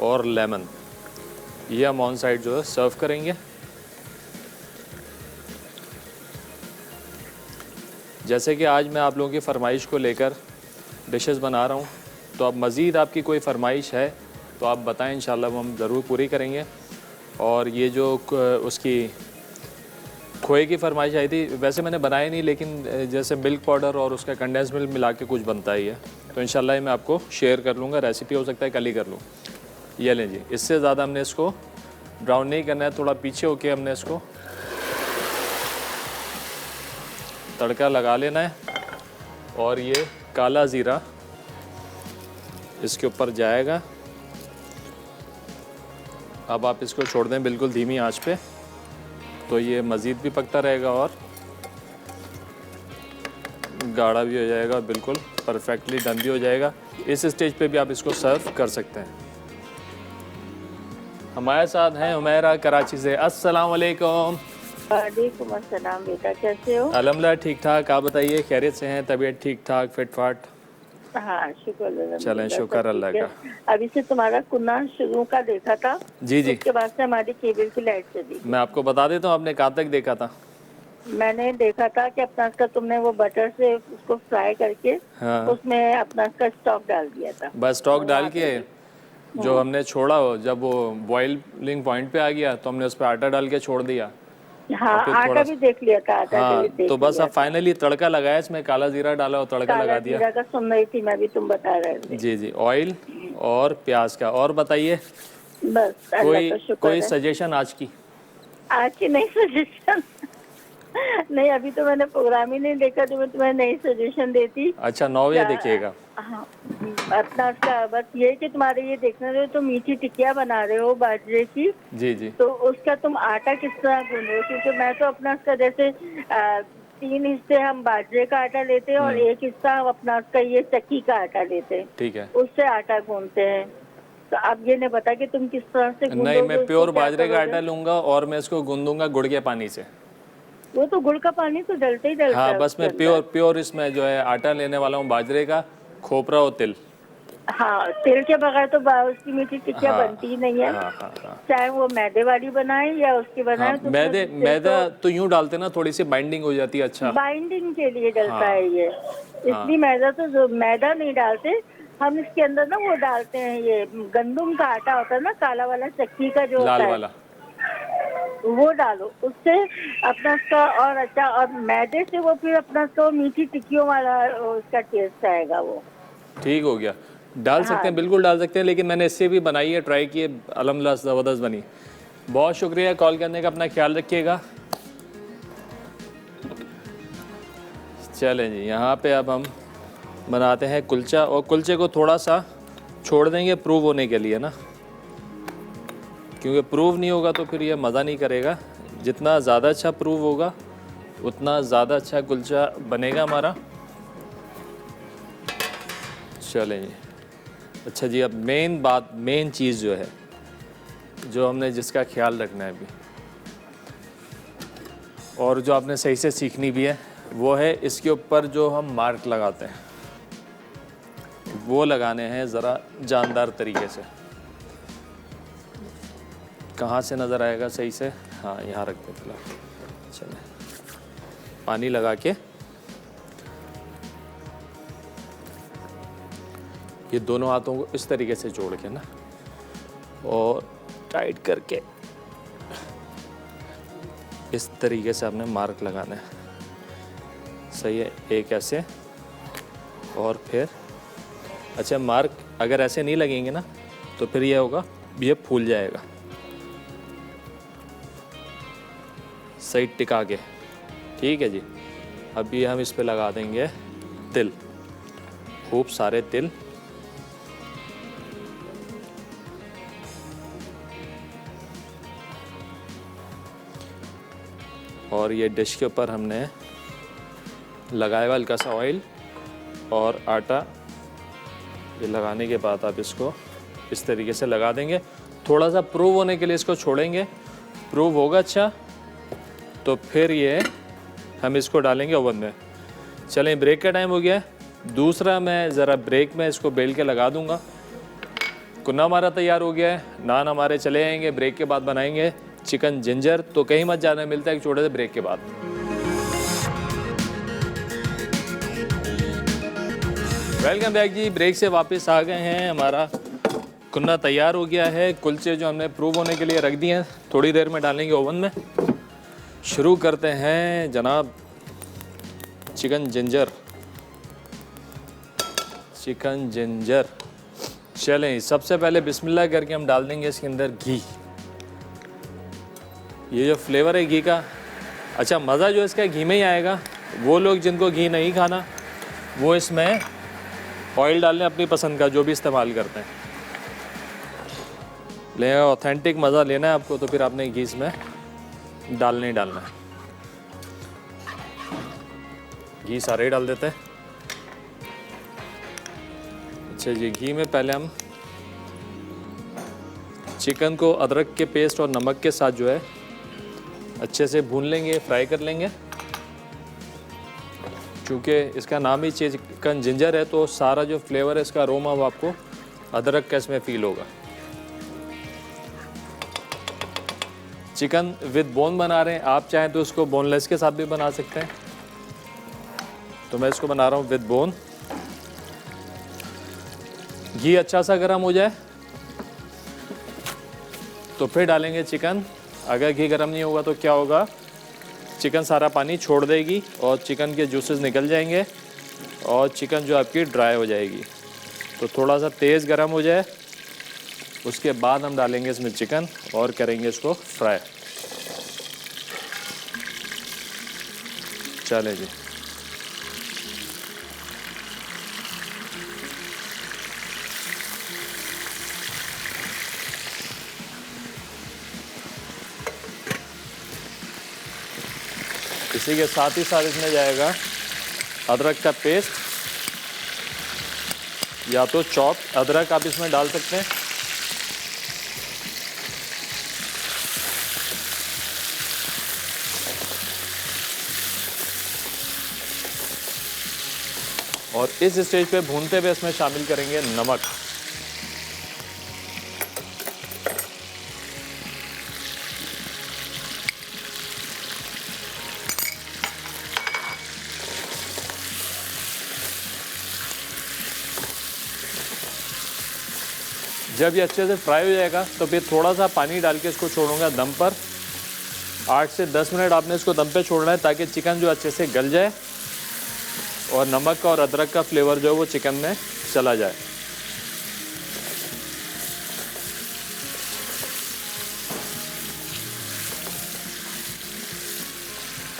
और लेमन, ये हम ऑन साइड जो है सर्व करेंगे। जैसे कि आज मैं आप लोगों की फरमाइश को लेकर डिशेस बना रहा हूँ, तो अब मज़ीद आपकी कोई फरमाइश है तो आप बताएं, इंशाल्लाह वो हम ज़रूर पूरी करेंगे। और ये जो उसकी खोए की फरमाइश आई थी, वैसे मैंने बनाया नहीं, लेकिन जैसे मिल्क पाउडर और उसका कंडेंस मिल्क मिला के कुछ बनता ही है, तो इंशाल्लाह ये मैं आपको शेयर कर लूँगा। रेसिपी हो सकता है कल ही कर लूँ। ये लें जी, इससे ज़्यादा हमने इसको ब्राउन नहीं करना है, थोड़ा पीछे होके हमने इसको तड़का लगा लेना है। और ये काला ज़ीरा इसके ऊपर जाएगा। अब आप इसको छोड़ दें बिल्कुल धीमी आंच पे, तो ये मज़ीद भी पकता रहेगा और गाढ़ा भी हो जाएगा, बिल्कुल परफेक्टली डन भी हो जाएगा। इस स्टेज पे भी आप इसको सर्व कर सकते हैं। हमारे साथ हैं उमैरा कराची से। अस्सलाम वालेकुम। वालेकुम अस्सलाम बेटा, कैसे हो? अल्हम्दुलिल्लाह ठीक ठाक, आप बताइए खैरियत से हैं? तबीयत ठीक ठाक, फिट फाट? हाँ शुक्र अल्हम्दुलिल्लाह। चलें, शुक्र अल्लाह का। अभी से तुम्हारा कुन्ना शुरू का देखा था। जी जी, उसके बाद से हमारी केबल की लाइट चली। मैं आपको बता देता हूँ आपने कहाँ तक देखा था। मैंने देखा था कि अपना इसका तुमने वो बटर से उसको फ्राई करके हाँ, उसमें अपना इसका स्टॉक डाल दिया था। बस स्टॉक डाल के जो हमने छोड़ा हो, जब वो बॉइलिंग पॉइंट पे आ गया तो हमने उस पर आटा डाल के छोड़ दिया। हाँ फिर आटा थोड़ा भी देख लिया था, आटा हाँ, भी देख तो बस लिया अब फाइनली तड़का लगाया, इसमें काला जीरा डाला और तड़का काला लगा दिया। जीरा का सुन रही थी मैं भी, तुम बता रहे थे। जी जी, ऑयल और प्याज का। और बताइए बस अल्लाह का शुक्र कोई है। सजेशन आज की? आज की नई सजेशन नहीं, अभी तो मैंने प्रोग्राम ही नहीं देखा जो मैं तुम्हें नई सजेशन देती। अच्छा, 9 बजे देखिएगा। हाँ, अपना उसका बस ये कि तुम्हारे ये देखना रहे हो, तुम मीठी टिकिया बना रहे हो बाजरे की, जी जी, तो उसका तुम आटा किस तरह गूंद रहे हो? क्योंकि मैं तो अपना उसका जैसे 3 हिस्से हम बाजरे का आटा लेते हैं और 1 हिस्सा हम अपना उसका ये चक्की का आटा लेते हैं, ठीक है। उससे आटा गूंदते हैं। तो अब ये नहीं पता कि तुम किस तरह से गूंदोगे। नहीं, मैं उसको प्योर क्या बाजरे का करोगे? आटा लूंगा और मैं इसको गूंदूंगा गुड़ के पानी से। वो तो गुड़ का पानी तो डलते ही डलता हाँ, है बस उसके मैं अंदर। प्योर इसमें जो है आटा लेने वाला हूँ बाजरे का, खोपरा और तिल। हाँ, तिल के बगैर तो उसकी मीठी टिकिया हाँ, बनती ही नहीं है। हाँ हाँ हाँ, चाहे वो मैदे वाली बनाए या उसकी बनाए। हाँ, तो मैदा तो यूं डालते ना, थोड़ी सी बाइंडिंग हो जाती है। अच्छा, बाइंडिंग के लिए डलता हाँ, है ये, इसलिए मैदा तो मैदा नहीं डालते हम। इसके अंदर ना वो डालते हैं, ये गंदुम का आटा होता है ना, काला वाला चक्की का जो लाल होता है, वाला, वो डालो, उससे अपना उसका और अच्छा, और मैदे से वो फिर अपना उसका मीठी टिक्कियों वाला उसका टेस्ट आएगा वो। ठीक हो गया। डाल सकते हैं, बिल्कुल डाल सकते हैं, लेकिन मैंने इससे भी बनाई है, ट्राई की है, अल्हम्दुलिल्लाह ज़बरदस्त बनी। बहुत शुक्रिया कॉल करने का, अपना ख्याल रखिएगा। चलें जी, यहाँ पे अब हम बनाते हैं कुलचा, और कुलचे को थोड़ा सा छोड़ देंगे प्रूव होने के लिए ना, क्योंकि प्रूव नहीं होगा तो फिर ये मज़ा नहीं करेगा। जितना ज़्यादा अच्छा प्रूव होगा उतना ज़्यादा अच्छा कुलचा बनेगा हमारा। चलें जी, अच्छा जी, अब मेन बात, मेन चीज़ जो है, जो हमने जिसका ख्याल रखना है अभी और जो आपने सही से सीखनी भी है, वो है इसके ऊपर जो हम मार्क लगाते हैं वो लगाने हैं ज़रा जानदार तरीके से। कहाँ से नज़र आएगा सही से? हाँ, यहाँ रख दे फिलहाल। चलें, पानी लगा के ये दोनों हाथों को इस तरीके से जोड़ के ना, और टाइट करके इस तरीके से आपने मार्क लगाना है। सही है, एक ऐसे और फिर अच्छा, मार्क अगर ऐसे नहीं लगेंगे ना तो फिर ये होगा, ये फूल जाएगा। सही टिका के, ठीक है जी। अभी हम इस पे लगा देंगे तिल, खूब सारे तिल। और ये डिश के ऊपर हमने लगाया हुआ हल्का सा ऑयल और आटा ये लगाने के बाद आप इसको इस तरीके से लगा देंगे। थोड़ा सा प्रूव होने के लिए इसको छोड़ेंगे, प्रूव होगा अच्छा तो फिर ये हम इसको डालेंगे ओवन में। चलें, ब्रेक का टाइम हो गया है। दूसरा मैं ज़रा ब्रेक में इसको बेल के लगा दूंगा। कुन्ना हमारा तैयार हो गया है, नान हमारे चले आएंगे। ब्रेक के बाद बनाएंगे चिकन जिंजर। तो कहीं मत जाना, मिलता है एक छोटे से ब्रेक के बाद। वेलकम बैक जी, ब्रेक से वापस आ गए हैं। हमारा कुन्ना तैयार हो गया है। कुलचे जो हमने प्रूव होने के लिए रख दिए हैं, थोड़ी देर में डालेंगे ओवन में। शुरू करते हैं जनाब चिकन जिंजर। चिकन जिंजर, चलें सबसे पहले बिस्मिल्लाह करके हम डाल देंगे इसके अंदर घी। ये जो फ्लेवर है घी का, अच्छा मज़ा जो इसका घी में ही आएगा। वो लोग जिनको घी नहीं खाना वो इसमें ऑयल डाल लें अपनी पसंद का, जो भी इस्तेमाल करते हैं। ले ऑथेंटिक मज़ा लेना है आपको तो फिर आपने घी इसमें डालना ही डालना है। घी सारे ही डाल देते हैं। अच्छा जी, घी में पहले हम चिकन को अदरक के पेस्ट और नमक के साथ जो है अच्छे से भून लेंगे, फ्राई कर लेंगे। क्योंकि इसका नाम ही चिकन जिंजर है तो सारा जो फ्लेवर है इसका अरोमा वो आपको अदरक का इसमें फील होगा। चिकन विद बोन बना रहे हैं, आप चाहें तो उसको बोनलेस के साथ भी बना सकते हैं। तो मैं इसको बना रहा हूँ विद बोन। घी अच्छा सा गर्म हो जाए तो फिर डालेंगे चिकन। अगर घी गर्म नहीं होगा तो क्या होगा, चिकन सारा पानी छोड़ देगी और चिकन के जूसेस निकल जाएंगे और चिकन जो आपकी ड्राई हो जाएगी। तो थोड़ा सा तेज़ गर्म हो जाए उसके बाद हम डालेंगे इसमें चिकन और करेंगे इसको फ्राई। चले जी, इसी के साथ ही साथ इसमें जाएगा अदरक का पेस्ट, या तो चॉप अदरक आप इसमें डाल सकते हैं। और इस स्टेज पे भूनते हुए इसमें शामिल करेंगे नमक। जब ये अच्छे से फ्राई हो जाएगा तो फिर थोड़ा सा पानी डाल के इसको छोड़ूंगा दम पर। 8 से 10 मिनट आपने इसको दम पे छोड़ना है ताकि चिकन जो अच्छे से गल जाए और नमक का और अदरक का फ्लेवर जो है वो चिकन में चला जाए।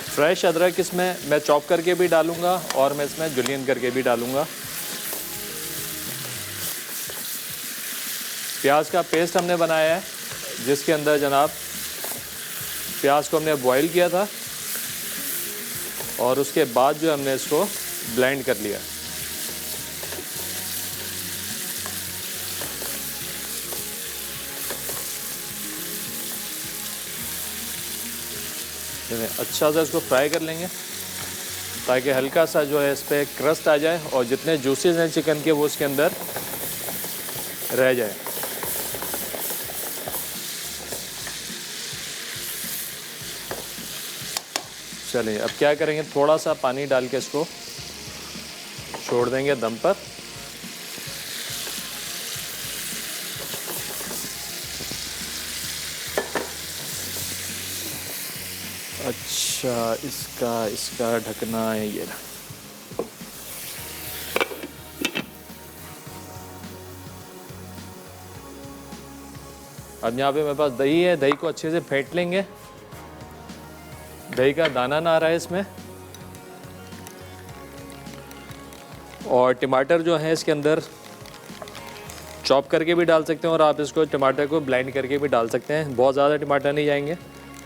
फ्रेश अदरक इसमें मैं चॉप करके भी डालूंगा और मैं इसमें जुलियन करके भी डालूंगा। प्याज का पेस्ट हमने बनाया है जिसके अंदर जनाब प्याज को हमने बॉईल किया था और उसके बाद जो हमने इसको ब्लेंड कर लिया। अच्छा सा इसको फ्राई कर लेंगे ताकि हल्का सा जो है इस पर क्रस्ट आ जाए और जितने जूसेस हैं चिकन के वो उसके अंदर रह जाए। चलिए अब क्या करेंगे, थोड़ा सा पानी डाल के इसको छोड़ देंगे दम पर। अच्छा, इसका ढकना है ये। अब यहाँ पे मेरे पास दही है, दही को अच्छे से फेंट लेंगे। दही का दाना ना आ रहा है इसमें। और टमाटर जो है इसके अंदर चॉप करके भी डाल सकते हैं और आप इसको टमाटर को ब्लेंड करके भी डाल सकते हैं। बहुत ज़्यादा टमाटर नहीं जाएंगे,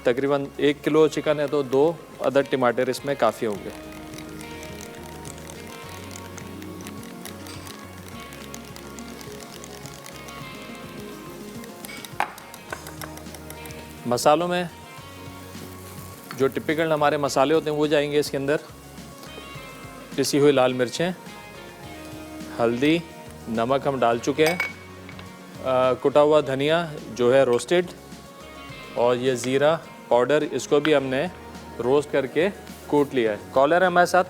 तकरीबन 1 किलो चिकन है तो 2 अदर टमाटर इसमें काफ़ी होंगे। मसालों में जो टिपिकल हमारे मसाले होते हैं वो जाएंगे इसके अंदर। पिसी हुई लाल मिर्चें, हल्दी, नमक हम डाल चुके हैं, कुटा हुआ धनिया जो है रोस्टेड, और ये ज़ीरा पाउडर, इसको भी हमने रोस्ट करके कूट लिया है। कॉलर है हमारे साथ।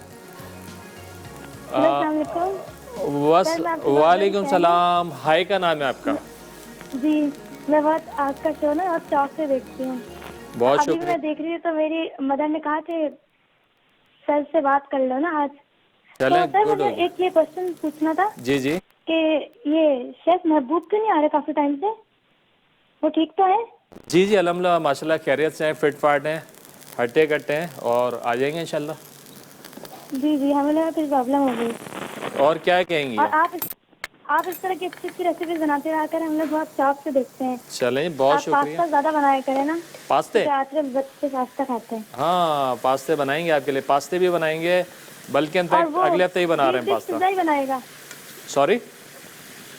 बस वालेकुम सलाम। हाय का नाम है आपका? जी, मैं बहुत आपका शो ना बहुत शौक से देखती हूँ। बहुत अभी शुक्रिया। मैं देख रही हूँ तो मेरी मदर ने कहा कि सर से बात कर लो ना आज। चलें, तो सर गुड हो मुझे एक ये क्वेश्चन पूछना था जी जी। कि ये शेफ महबूब क्यों नहीं आ रहे काफी टाइम से? वो ठीक तो है? जी जी अल्हम्दुलिल्लाह माशाल्लाह खैरियत से हैं, फिट फाट हैं, हट्टे कट्टे हैं और आ जाएंगे इंशाल्लाह। जी जी, हमें लगा कुछ प्रॉब्लम हो गई। और क्या कहेंगी? और आप इस तरह की अच्छी अच्छी रेसिपी बनाते रहा कर, हम लोग बहुत शौक से देखते हैं। चलें, बहुत आप शुक्रिया। पास्ता ज्यादा बनाया करें ना, पास्ते? क्योंकि आजकल बच्चे पास्ता खाते हैं। हाँ, पास्ते बनाएंगे आपके लिए, पास्ते भी बनाएंगे, बल्कि इनफैक्ट अगले हफ्ते ही बना रहे हैं पास्ता। पिज्जा ही बनाएगा? Sorry,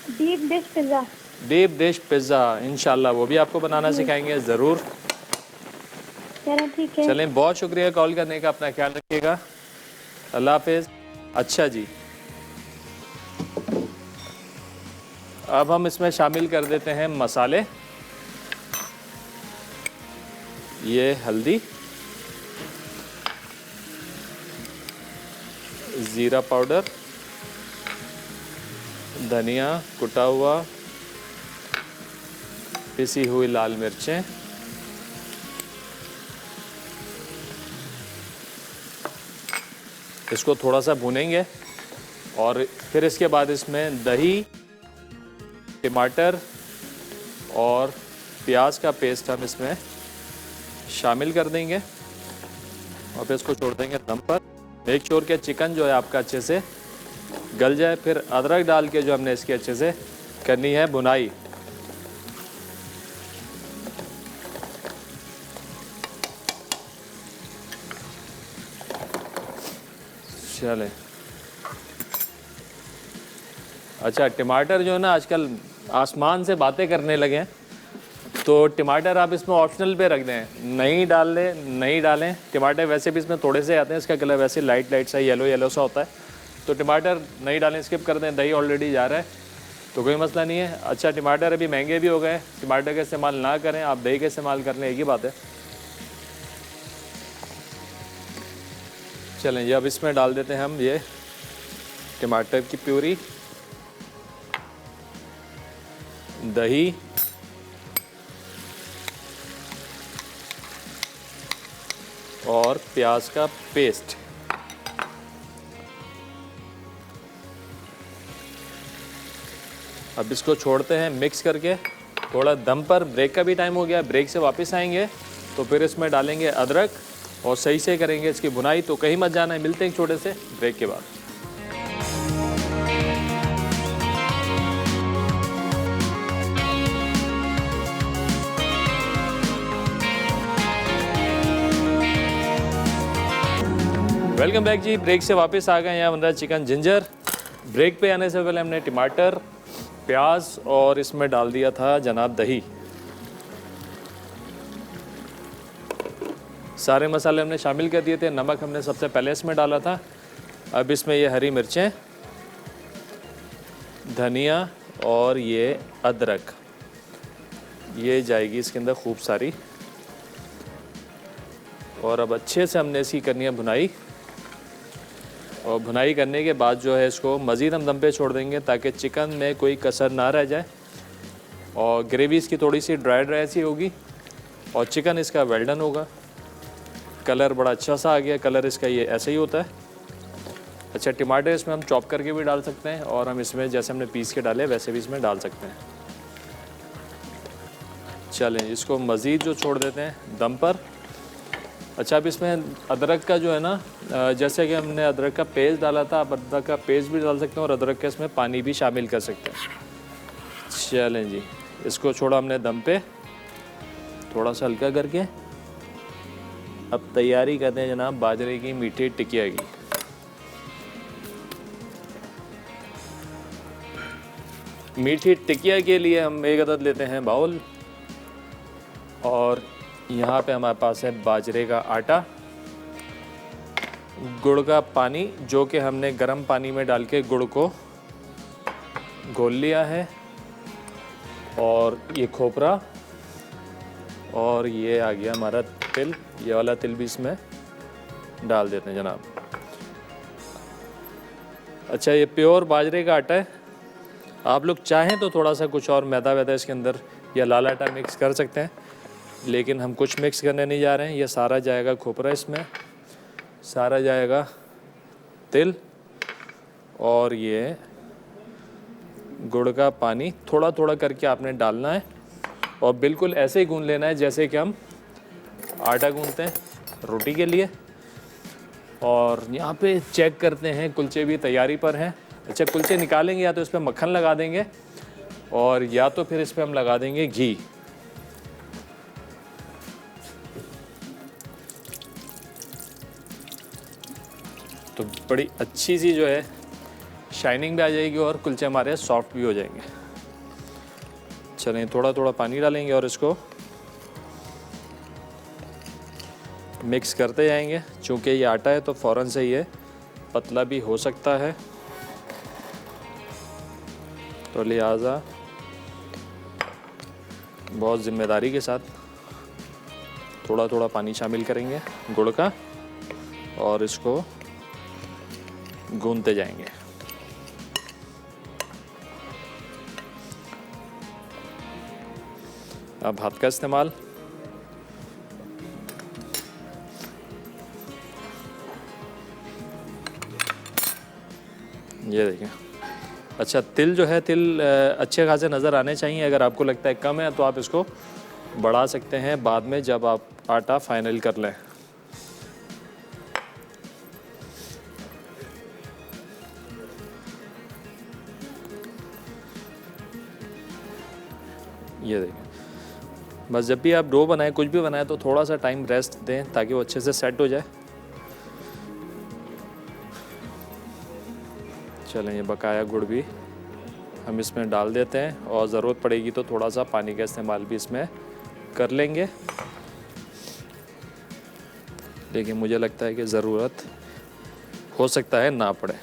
deep dish pizza. Deep dish pizza इंशाल्लाह वो भी आपको बनाना सिखाएंगे ज़रूर। चलो ठीक है। चलें, बहुत शुक्रिया कॉल करने का, अपना ख्याल रखिएगा, अल्लाह हाफिज़। अच्छा जी, अब हम इसमें शामिल कर देते हैं मसाले। ये हल्दी, ज़ीरा पाउडर, धनिया कुटा हुआ, पिसी हुई लाल मिर्चें, इसको थोड़ा सा भूनेंगे और फिर इसके बाद इसमें दही, टमाटर और प्याज का पेस्ट हम इसमें शामिल कर देंगे और फिर इसको छोड़ देंगे दम पर। मेक श्योर के चिकन जो है आपका अच्छे से गल जाए। फिर अदरक डाल के जो हमने इसकी अच्छे से करनी है भुनाई। चलें, अच्छा टमाटर जो है ना आजकल आसमान से बातें करने लगे हैं, तो टमाटर आप इसमें ऑप्शनल पे रख दें, नहीं डालें। टमाटर वैसे भी इसमें थोड़े से आते हैं, इसका कलर वैसे लाइट सा येलो सा होता है, तो टमाटर नहीं डालें, स्किप कर दें। दही ऑलरेडी जा रहा है तो कोई मसला नहीं है। अच्छा, टमाटर अभी महंगे भी हो गए, टमाटर का इस्तेमाल ना करें, आप दही का इस्तेमाल कर लें, एक ही बात है। चलें जी, अब इसमें डाल देते हैं हम ये टमाटर की प्यूरी, दही, और प्याज का पेस्ट। अब इसको छोड़ते हैं मिक्स करके थोड़ा दम पर। ब्रेक का भी टाइम हो गया, ब्रेक से वापस आएंगे तो फिर इसमें डालेंगे अदरक और सही से करेंगे इसकी भुनाई। तो कहीं मत जाना है, मिलते हैं एक छोटे से ब्रेक के बाद। वेलकम बैक जी, ब्रेक से वापस आ गए। यहाँ बन रहा है चिकन जिंजर। ब्रेक पे आने से पहले हमने टमाटर, प्याज और इसमें डाल दिया था जनाब दही। सारे मसाले हमने शामिल कर दिए थे। नमक हमने सबसे पहले इसमें डाला था। अब इसमें ये हरी मिर्चें, धनिया और ये अदरक, ये जाएगी इसके अंदर खूब सारी। और अब अच्छे से हमने इसकी करनी है भुनाई। और भुनाई करने के बाद जो है इसको मज़ीद हम दम पे छोड़ देंगे ताकि चिकन में कोई कसर ना रह जाए। और ग्रेवी इसकी थोड़ी सी ड्राई सी होगी और चिकन इसका वेल डन होगा। कलर बड़ा अच्छा सा आ गया, कलर इसका ये ऐसे ही होता है। अच्छा, टमाटर इसमें हम चॉप करके भी डाल सकते हैं और हम इसमें जैसे हमने पीस के डाले वैसे भी इसमें डाल सकते हैं। चलें, इसको मज़ीद जो छोड़ देते हैं दम पर। अच्छा, अब इसमें अदरक का जो है ना, जैसे कि हमने अदरक का पेस्ट डाला था, आप अदरक का पेस्ट भी डाल सकते हैं और अदरक का इसमें पानी भी शामिल कर सकते हैं। चलें जी, इसको छोड़ा हमने दम पे थोड़ा सा हल्का करके। अब तैयारी करते हैं जनाब बाजरे की मीठी टिकिया की। मीठी टिकिया के लिए हम एक अदद लेते हैं बाउल और यहाँ पे हमारे पास है बाजरे का आटा, गुड़ का पानी जो कि हमने गर्म पानी में डाल के गुड़ को घोल लिया है, और ये खोपरा, और ये आ गया हमारा तिल। ये वाला तिल भी इसमें डाल देते हैं जनाब। अच्छा, ये प्योर बाजरे का आटा है। आप लोग चाहें तो थोड़ा सा कुछ और मैदा वैदा इसके अंदर या लाल आटा मिक्स कर सकते हैं, लेकिन हम कुछ मिक्स करने नहीं जा रहे हैं। ये सारा जाएगा खोपरा, इसमें सारा जाएगा तिल, और ये गुड़ का पानी थोड़ा थोड़ा करके आपने डालना है, और बिल्कुल ऐसे ही गूंद लेना है जैसे कि हम आटा गूंदते हैं रोटी के लिए। और यहाँ पे चेक करते हैं कुलचे भी तैयारी पर हैं। अच्छा, कुलचे निकालेंगे या तो इस पर मक्खन लगा देंगे, और या तो फिर इस पर हम लगा देंगे घी। तो बड़ी अच्छी सी जो है शाइनिंग भी आ जाएगी, और कुलचे हमारे सॉफ्ट भी हो जाएंगे। चलें, थोड़ा थोड़ा पानी डालेंगे और इसको मिक्स करते जाएंगे। चूँकि ये आटा है तो फ़ौरन से ये पतला भी हो सकता है, तो लिहाजा बहुत ज़िम्मेदारी के साथ थोड़ा थोड़ा पानी शामिल करेंगे गुड़ का, और इसको गूंदते जाएंगे। अब हाथ का इस्तेमाल, ये देखें। अच्छा, तिल जो है, तिल अच्छे खासे नज़र आने चाहिए। अगर आपको लगता है कम है तो आप इसको बढ़ा सकते हैं बाद में, जब आप आटा फाइनल कर लें। ये देखें, बस जब भी आप डो बनाएं, कुछ भी बनाएं, तो थोड़ा सा टाइम रेस्ट दें ताकि वो अच्छे से सेट हो जाए। चलें, ये बकाया गुड़ भी हम इसमें डाल देते हैं, और ज़रूरत पड़ेगी तो थोड़ा सा पानी का इस्तेमाल भी इसमें कर लेंगे, लेकिन मुझे लगता है कि ज़रूरत हो सकता है ना पड़े।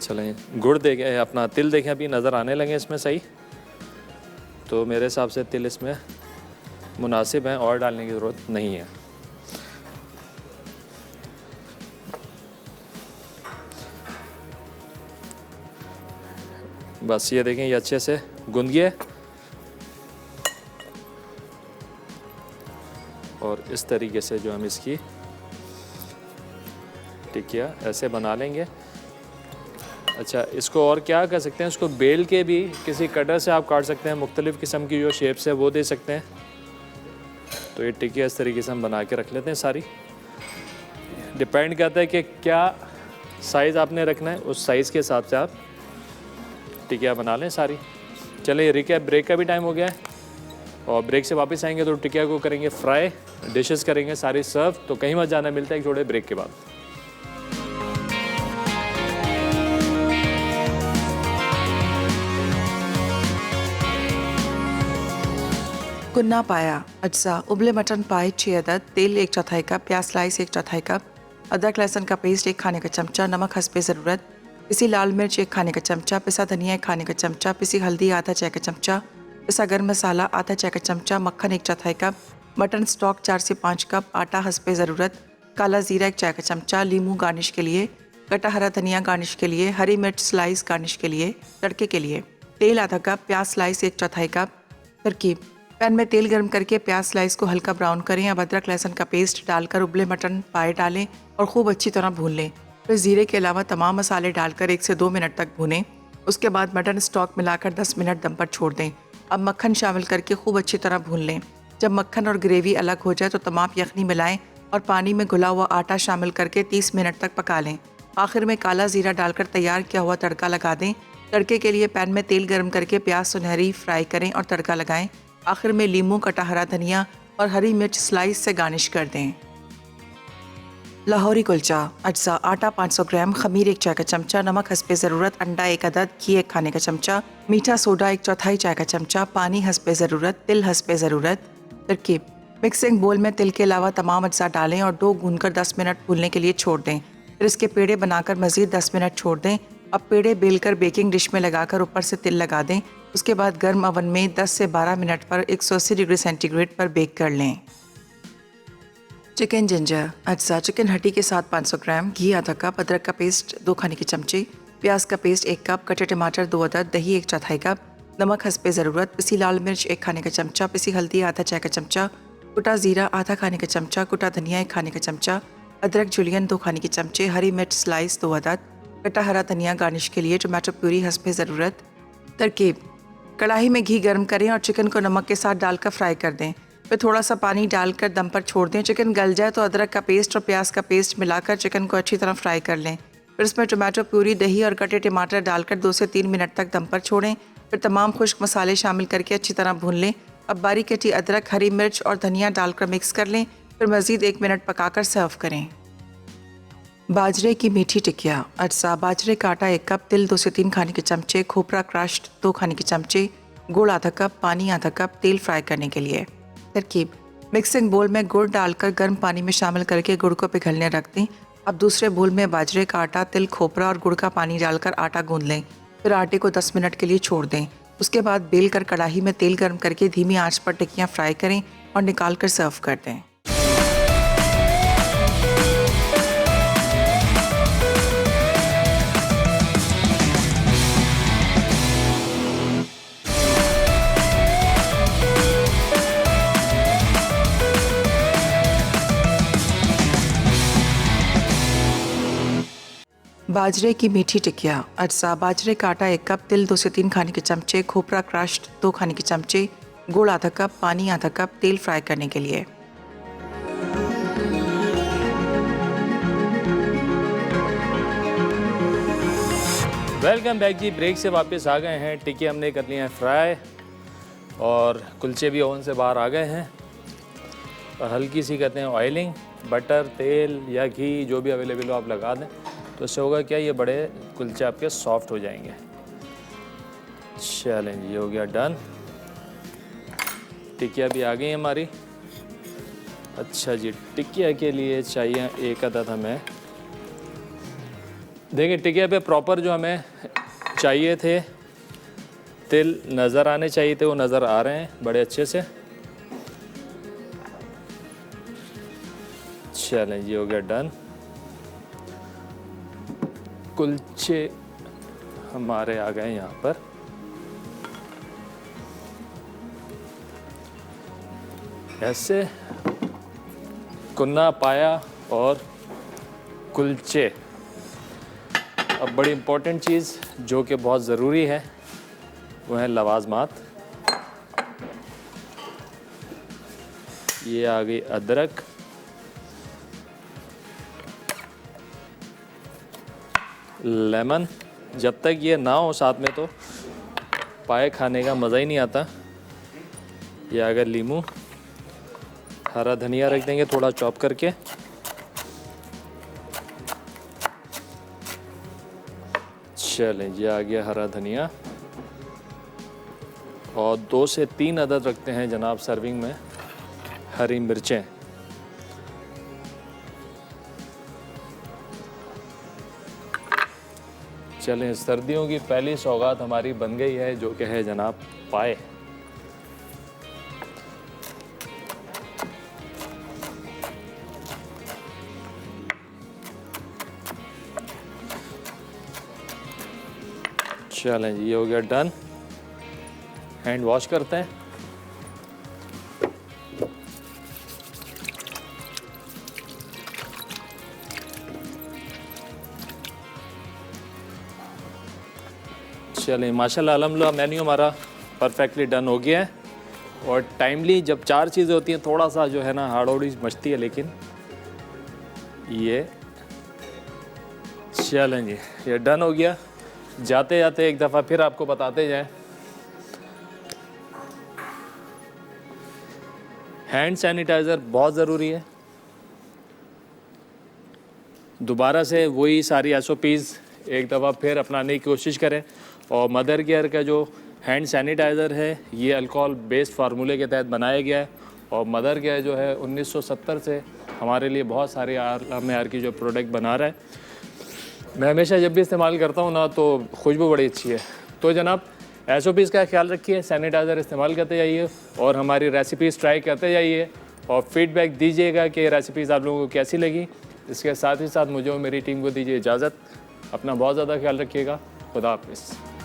चलें, गुड़ देखें, अपना तिल देखें, अभी नज़र आने लगे इसमें सही, तो मेरे हिसाब से तिल इसमें मुनासिब है, और डालने की ज़रूरत नहीं है। बस ये देखें, ये अच्छे से गूंद गया, और इस तरीके से जो हम इसकी टिकिया ऐसे बना लेंगे। अच्छा, इसको और क्या कर सकते हैं, इसको बेल के भी किसी कटर से आप काट सकते हैं, मुख्तलिफ़ किस्म की जो शेप्स है वो दे सकते हैं। तो ये टिकिया इस तरीके से हम बना के रख लेते हैं सारी। डिपेंड करता है कि क्या साइज़ आपने रखना है, उस साइज़ के हिसाब से आप टिकिया बना लें सारी। चलिए, रिकैप, ब्रेक का भी टाइम हो गया है, और ब्रेक से वापस आएंगे तो टिकिया को करेंगे फ्राई, डिशेस करेंगे सारी सर्व। तो कहीं मत जाना, मिलता है एक छोटे ब्रेक के बाद। कुन्ना पाया अज्जा, उबले मटन पाए 6 अदद, तेल 1/4 कप, प्याज स्लाइस 1/4 कप, अदरक लहसुन का पेस्ट 1 खाने का चमचा, नमक हस्बे ज़रूरत, पिसी लाल मिर्च 1 खाने का चमचा, पिसा धनिया 1 खाने का चमचा, पिसी हल्दी आधा चाय का चमचा, पिसा गर्म मसाला आधा चाय का चमचा, मक्खन 1/4 कप, मटन स्टॉक 4 से 5 कप, आटा हस्बे ज़रूरत, काला ज़ीरा 1 चाय का चमचा, लीमू गार्निश के लिए, कटा हरा धनिया गार्निश के लिए, हरी मिर्च स्लाइस गार्निश के लिए, तड़के के लिए तेल आधा कप, प्याज स्लाइस 1/4 कप। तरकीब: पैन में तेल गर्म करके प्याज स्लाइस को हल्का ब्राउन करें। अब अदरक लहसुन का पेस्ट डालकर उबले मटन पाए डालें और खूब अच्छी तरह भून लें। फिर ज़ीरे के अलावा तमाम मसाले डालकर 1 से 2 मिनट तक भूनें। उसके बाद मटन स्टॉक मिलाकर 10 मिनट दम पर छोड़ दें। अब मक्खन शामिल करके खूब अच्छी तरह भून लें। जब मक्खन और ग्रेवी अलग हो जाए तो तमाम यखनी मिलाएं और पानी में घुला हुआ आटा शामिल करके 30 मिनट तक पका लें। आखिर में काला ज़ीरा डालकर तैयार किया हुआ तड़का लगा दें। तड़के के लिए पैन में तेल गर्म करके प्याज सुनहरी फ्राई करें और तड़का लगाएं। आखिर में लीमू, कटा हरा धनिया और हरी मिर्च स्लाइस से गार्निश कर दें। लाहौरी कुलचा अज्जा आटा 500 ग्राम, खमीर 1 चाय का चमचा, नमक हस्बे ज़रूरत, अंडा 1 अदद, घी 1 खाने का चमचा, मीठा सोडा 1/4 चाय का चमचा, पानी हस्बे ज़रूरत, तिल हस्बे ज़रूरत। तरकीब: मिक्सिंग बोल में तिल के अलावा तमाम अज्जा डालें और डो गूंदकर 10 मिनट फूलने के लिए छोड़ दें। फिर इसके पेड़े बनाकर मज़ीद 10 मिनट छोड़ दें। अब पेड़े बेलकर बेकिंग डिश में लगाकर ऊपर से तिल लगा दें। उसके बाद गर्म ओवन में 10 से 12 मिनट पर 180 डिग्री सेंटीग्रेड पर बेक कर लें। चिकन जिंजर अज्जा: चिकन हड्डी के साथ 500 ग्राम, घी आधा कप, अदरक का पेस्ट 2 खाने के चमचे, प्याज का पेस्ट 1 कप, कटे टमाटर 2 अदद, दही 1/4 कप, नमक हस्बे ज़रूरत, पिसी लाल मिर्च 1 खाने का चमचा, पिसी हल्दी आधा चाय का चमचा, कुटा ज़ीरा आधा खाने का चमचा, कुटा धनिया 1 खाने का चमचा, अदरक जुलियन 2 खाने के चमचे, हरी मिर्च स्लाइस 2 अदद, कटा हरा धनिया गार्निश के लिए, टमाटो प्यूरी हस्बे ज़रूरत। तरकीब: कढ़ाई में घी गर्म करें और चिकन को नमक के साथ डालकर फ्राई कर दें। फिर थोड़ा सा पानी डालकर दम पर छोड़ दें। चिकन गल जाए तो अदरक का पेस्ट और प्याज का पेस्ट मिलाकर चिकन को अच्छी तरह फ्राई कर लें। फिर इसमें टमाटो प्यूरी, दही और कटे टमाटर डालकर 2 से 3 मिनट तक दम पर छोड़ें। फिर तमाम खुश्क मसाले शामिल करके अच्छी तरह भून लें। अब बारीक कटी अदरक, हरी मिर्च और धनिया डालकर मिक्स कर लें। फिर मज़ीद 1 मिनट पकाकर सर्व करें। बाजरे की मीठी टिकिया अज्जा: बाजरे का आटा 1 कप, तिल 2 से 3 खाने के चमचे, खोपरा क्रश्ड 2 खाने के चमचे, गुड़ आधा कप, पानी आधा कप, तेल फ्राई करने के लिए। तरकीब: मिक्सिंग बोल में गुड़ डालकर गर्म पानी में शामिल करके गुड़ को पिघलने रख दें। अब दूसरे बोल में बाजरे का आटा, तिल, खोपरा और गुड़ का पानी डालकर आटा गूंद लें। फिर आटे को 10 मिनट के लिए छोड़ दें। उसके बाद बेल कर कढ़ाई में तेल गर्म करके धीमी आंच पर टिक्कियाँ फ्राई करें और निकाल कर सर्व कर दें। बाजरे की मीठी टिकिया अज्जा: बाजरे का आटा 1 कप, तिल 2 से 3 खाने के चमचे, खोपरा क्रश्ड 2 खाने के चमचे, गुड़ आधा कप, पानी आधा कप, तेल फ्राई करने के लिए। वेलकम बैक जी। ब्रेक से वापस आ गए हैं। टिक्की हमने कर लिए हैं फ्राई और कुलचे भी ओवन से बाहर आ गए हैं। और हल्की सी कहते हैं ऑयलिंग, बटर, तेल या घी जो भी अवेलेबल हो आप लगा दें। तो इससे होगा क्या, ये बड़े कुलचे आपके सॉफ्ट हो जाएंगे। चलें जी, हो गया डन। टिकिया भी आ गई हमारी। अच्छा जी, टिकिया के लिए चाहिए 1 अदद हमें। देखिए टिकिया पे प्रॉपर जो हमें चाहिए थे तिल नज़र आने चाहिए थे, वो नज़र आ रहे हैं बड़े अच्छे से। चलें जी, हो गया डन। कुलचे हमारे आ गए यहाँ पर। ऐसे कुन्ना पाया और कुलचे। अब बड़ी इम्पोर्टेंट चीज़ जो कि बहुत ज़रूरी है वो है लवाजमात। ये आ गई अदरक, लेमन। जब तक ये ना हो साथ में तो पाए खाने का मज़ा ही नहीं आता। ये आ गया लीमू, हरा धनिया रख देंगे थोड़ा चॉप करके। चलें जी, आ गया हरा धनिया। और 2 से 3 अदद रखते हैं जनाब सर्विंग में हरी मिर्चें। चलें, सर्दियों की पहली सौगात हमारी बन गई है जो कि है जनाब पाए। चलें जी, ये हो गया डन। हैंड वॉश करते हैं। चलें, माशाल्लाह अल्हम्दुलिल्लाह मेन्यू हमारा परफेक्टली डन हो गया है। और टाइमली जब 4 चीज़ें होती हैं थोड़ा सा जो है ना हाड़ोड़ी मचती है, लेकिन ये चलें जी, ये डन हो गया। जाते जाते एक दफ़ा फिर आपको बताते जाएं, हैंड सैनिटाइज़र बहुत ज़रूरी है। दोबारा से वही सारी SOPs एक दफ़ा फिर अपनाने की कोशिश करें। और मदर केयर का जो हैंड सैनिटाइज़र है ये अल्कोहल बेस्ड फार्मूले के तहत बनाया गया है। और मदर केयर जो है 1970 से हमारे लिए बहुत सारे आला मेयार की जो प्रोडक्ट बना रहा है। मैं हमेशा जब भी इस्तेमाल करता हूँ ना तो खुशबू बड़ी अच्छी है। तो जनाब SOPs का ख्याल रखिए, सैनिटाइज़र इस्तेमाल करते जाइए और हमारी रेसिपीज़ ट्राई करते जाइए और फीडबैक दीजिएगा कि रेसिपीज़ आप लोगों को कैसी लगी। इसके साथ ही साथ मुझे और मेरी टीम को दीजिए इजाज़त। अपना बहुत ज़्यादा ख्याल रखिएगा। खुदा हाफिज़।